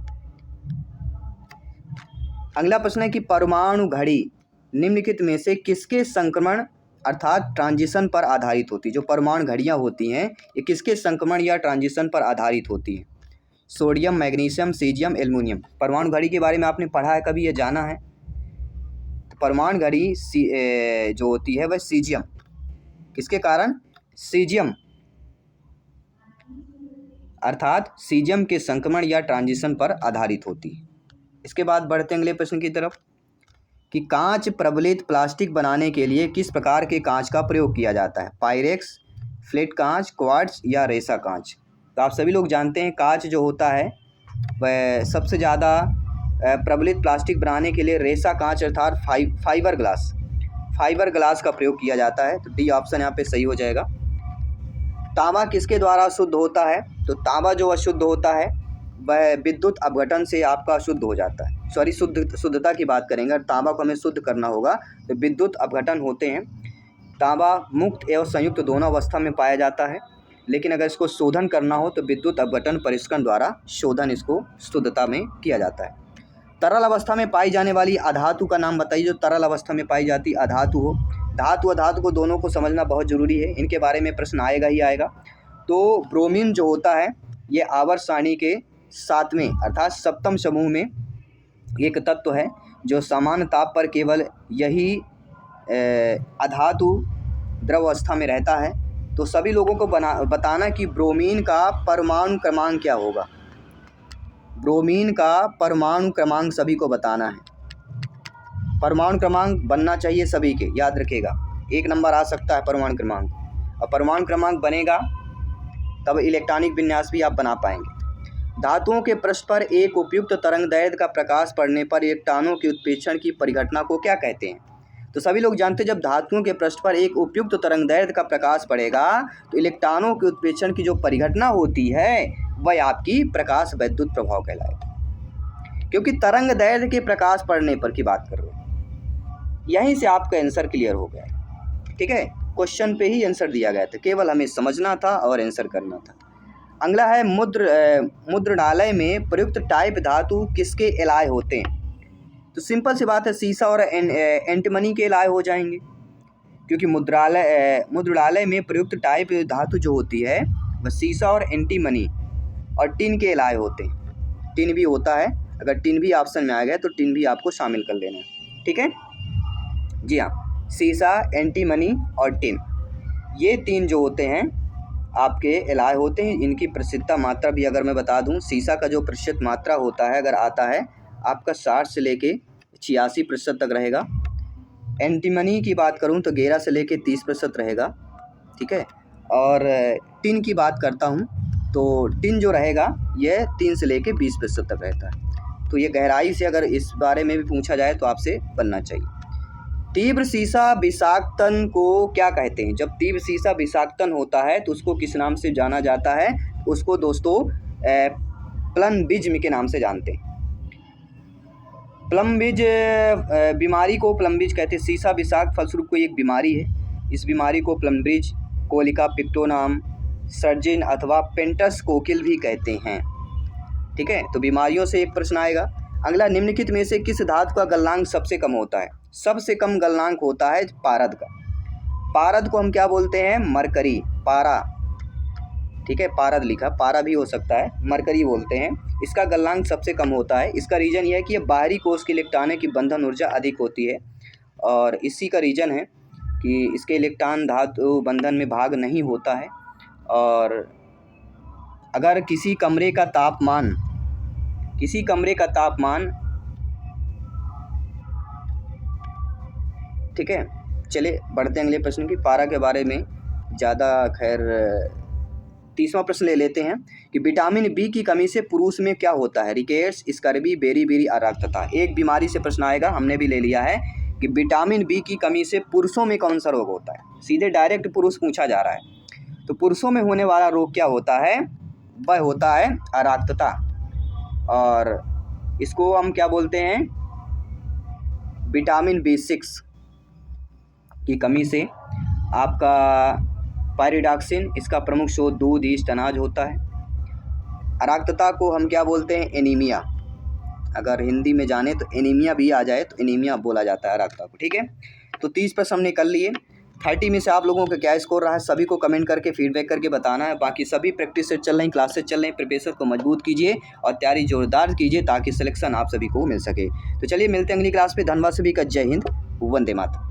अगला प्रश्न है कि परमाणु घड़ी निम्नलिखित में से किसके संक्रमण अर्थात ट्रांजिशन पर आधारित होती है। जो परमाणु घड़ियाँ होती हैं ये किसके संक्रमण या ट्रांजिशन पर आधारित होती हैं। Sodium, magnesium, caesium, aluminium. परमाणु घड़ी के बारे में आपने पढ़ा है कभी, ये जाना है। तो परमाणु घड़ी जो होती है वह सीजियम, किसके कारण, सीजियम अर्थात सीजियम के संक्रमण या ट्रांजिशन पर आधारित होती है। इसके बाद बढ़ते हैं अगले प्रश्न की तरफ कि कांच प्रबलित प्लास्टिक बनाने के लिए किस प्रकार के कांच का प्रयोग किया जाता है। पायरेक्स, फ्लेट कांच, क्वार्ट्ज या रेसा कांच। तो आप सभी लोग जानते हैं कांच जो होता है वह सबसे ज़्यादा प्रबलित प्लास्टिक बनाने के लिए रेसा कांच अर्थात फाइबर ग्लास का प्रयोग किया जाता है। तो डी ऑप्शन यहाँ पे सही हो जाएगा। तांबा किसके द्वारा शुद्ध होता है। तो तांबा जो अशुद्ध होता है वह विद्युत अपघटन से आपका शुद्ध हो जाता है। सॉरी, शुद्धता की बात करेंगे, अगर तांबा को हमें शुद्ध करना होगा तो विद्युत अपघटन होते हैं। तांबा मुक्त एवं संयुक्त दोनों अवस्था में पाया जाता है, लेकिन अगर इसको शोधन करना हो तो विद्युत अपघटन परिष्करण द्वारा शोधन इसको शुद्धता में किया जाता है। तरल अवस्था में पाई जाने वाली अधातु का नाम बताइए। जो तरल अवस्था में पाई जाती अधातु हो, धातु अधातु को दोनों को समझना बहुत ज़रूरी है, इनके बारे में प्रश्न आएगा ही आएगा। तो ब्रोमीन जो होता है ये आवर्त सारणी के 7वें अर्थात सप्तम समूह में एक तत्व है जो सामान्य ताप पर केवल यही अधातु द्रव अवस्था में रहता है। तो सभी लोगों को बताना कि ब्रोमीन का परमाणु क्रमांक क्या होगा। ब्रोमीन का परमाणु क्रमांक सभी को बताना है। परमाणु क्रमांक बनना चाहिए सभी के, याद रखिएगा। 1 नंबर आ सकता है परमाणु क्रमांक, और परमाणु क्रमांक बनेगा तब इलेक्ट्रॉनिक विन्यास भी आप बना पाएंगे। धातुओं के पृष्ठ पर एक उपयुक्त तरंगदैर्घ्य का प्रकाश पड़ने पर इलेक्ट्रॉनों के उत्प्रेक्षण की परिघटना को क्या कहते हैं। तो सभी लोग जानते हैं जब धातुओं के पृष्ठ पर एक उपयुक्त तरंगदैर्घ्य का प्रकाश पड़ेगा तो इलेक्ट्रॉनों के उत्प्रेक्षण की जो परिघटना होती है वह आपकी प्रकाश वैद्युत प्रभाव कहलाएगा, क्योंकि तरंगदैर्घ्य के प्रकाश पड़ने पर की बात कर रहे हैं। यहीं से आपका आंसर क्लियर हो गया, ठीक है। क्वेश्चन पे ही आंसर दिया गया था, केवल हमें समझना था और आंसर करना था। अगला है मुद्रणालय में प्रयुक्त टाइप धातु किसके एलाय होते हैं। तो सिंपल सी बात है, शीशा और एंटीमनी के एलाय हो जाएंगे, क्योंकि मुद्रणालय में प्रयुक्त टाइप धातु जो होती है वह शीशा और एंटीमनी और टिन के एलाय होते हैं। टिन भी होता है, अगर टिन भी ऑप्शन में आ गया तो टिन भी आपको शामिल कर लेना है, ठीक है जी हाँ। शीशा, एंटीमनी और टिन, ये 3 जो होते हैं आपके एलाय होते हैं। इनकी प्रसिद्धता मात्रा भी अगर मैं बता दूं, शीशा का जो प्रतिशत मात्रा होता है अगर आता है आपका 60 से लेके 86% तक रहेगा। एंटीमनी की बात करूं तो 11 से लेके 30% रहेगा, ठीक है। और टिन की बात करता हूं तो टिन जो रहेगा यह 3 से लेके 20% तक रहता है। तो ये गहराई से अगर इस बारे में भी पूछा जाए तो आपसे बनना चाहिए। तीव्र शीशा विषाक्तन को क्या कहते हैं। जब तीव्र शीशा विषाक्तन होता है तो उसको किस नाम से जाना जाता है। उसको दोस्तों प्लम्बिज्म के नाम से जानते हैं। प्लम्बिज बीमारी को प्लम्बिज कहते हैं। शीशा विषाक्त फलस्वरूप कोई एक बीमारी है, इस बीमारी को प्लम्बिज, कोलिका पिक्टोनाम, सर्जिन अथवा पेंटस कोकिल भी कहते हैं, ठीक है। तो बीमारियों से एक प्रश्न आएगा। अगला, निम्नलिखित में से किस धातु का गलनांक सबसे कम होता है। सबसे कम गलनांक होता है पारद का। पारद को हम क्या बोलते हैं, मरकरी, पारा, ठीक है। पारद लिखा, पारा भी हो सकता है, मरकरी बोलते हैं। इसका गलनांक सबसे कम होता है। इसका रीजन यह है कि ये बाहरी कोश के इलेक्ट्रॉनों की बंधन ऊर्जा अधिक होती है, और इसी का रीजन है कि इसके इलेक्ट्रॉन धातु बंधन में भाग नहीं होता है। और अगर किसी कमरे का तापमान ठीक है। चलिए बढ़ते हैं अगले प्रश्न की। पारा के बारे में ज़्यादा खैर 30वां प्रश्न ले लेते हैं कि विटामिन बी की कमी से पुरुष में क्या होता है। रिकेट्स, स्कर्वी, बेरी अराक्तता। एक बीमारी से प्रश्न आएगा, हमने भी ले लिया है कि विटामिन बी की कमी से पुरुषों में कौन सा रोग होता है। सीधे डायरेक्ट पुरुष पूछा जा रहा है। तो पुरुषों में होने वाला रोग क्या होता है, वह होता है अराक्तता, और इसको हम क्या बोलते हैं, विटामिन B6 की कमी से आपका पायरिडॉक्सिन, इसका प्रमुख स्रोत दूध, ईस्ट, अनाज होता है। अराक्तता को हम क्या बोलते हैं, एनीमिया। अगर हिंदी में जाने तो एनीमिया भी आ जाए तो एनीमिया बोला जाता है रक्तस्राव को। ठीक है, तो 30 प्रश्न हमने कर लिए। 30 में से आप लोगों का क्या स्कोर रहा है सभी को कमेंट करके फीडबैक करके बताना है। बाकी सभी प्रैक्टिस सेट चल रही, क्लासेस चल रही, प्रिपरेशन को मजबूत कीजिए और तैयारी जोरदार कीजिए ताकि सिलेक्शन आप सभी को मिल सके। तो चलिए मिलते हैं अगली क्लास पे। धन्यवाद सभी का, जय हिंद, वंदे मातरम।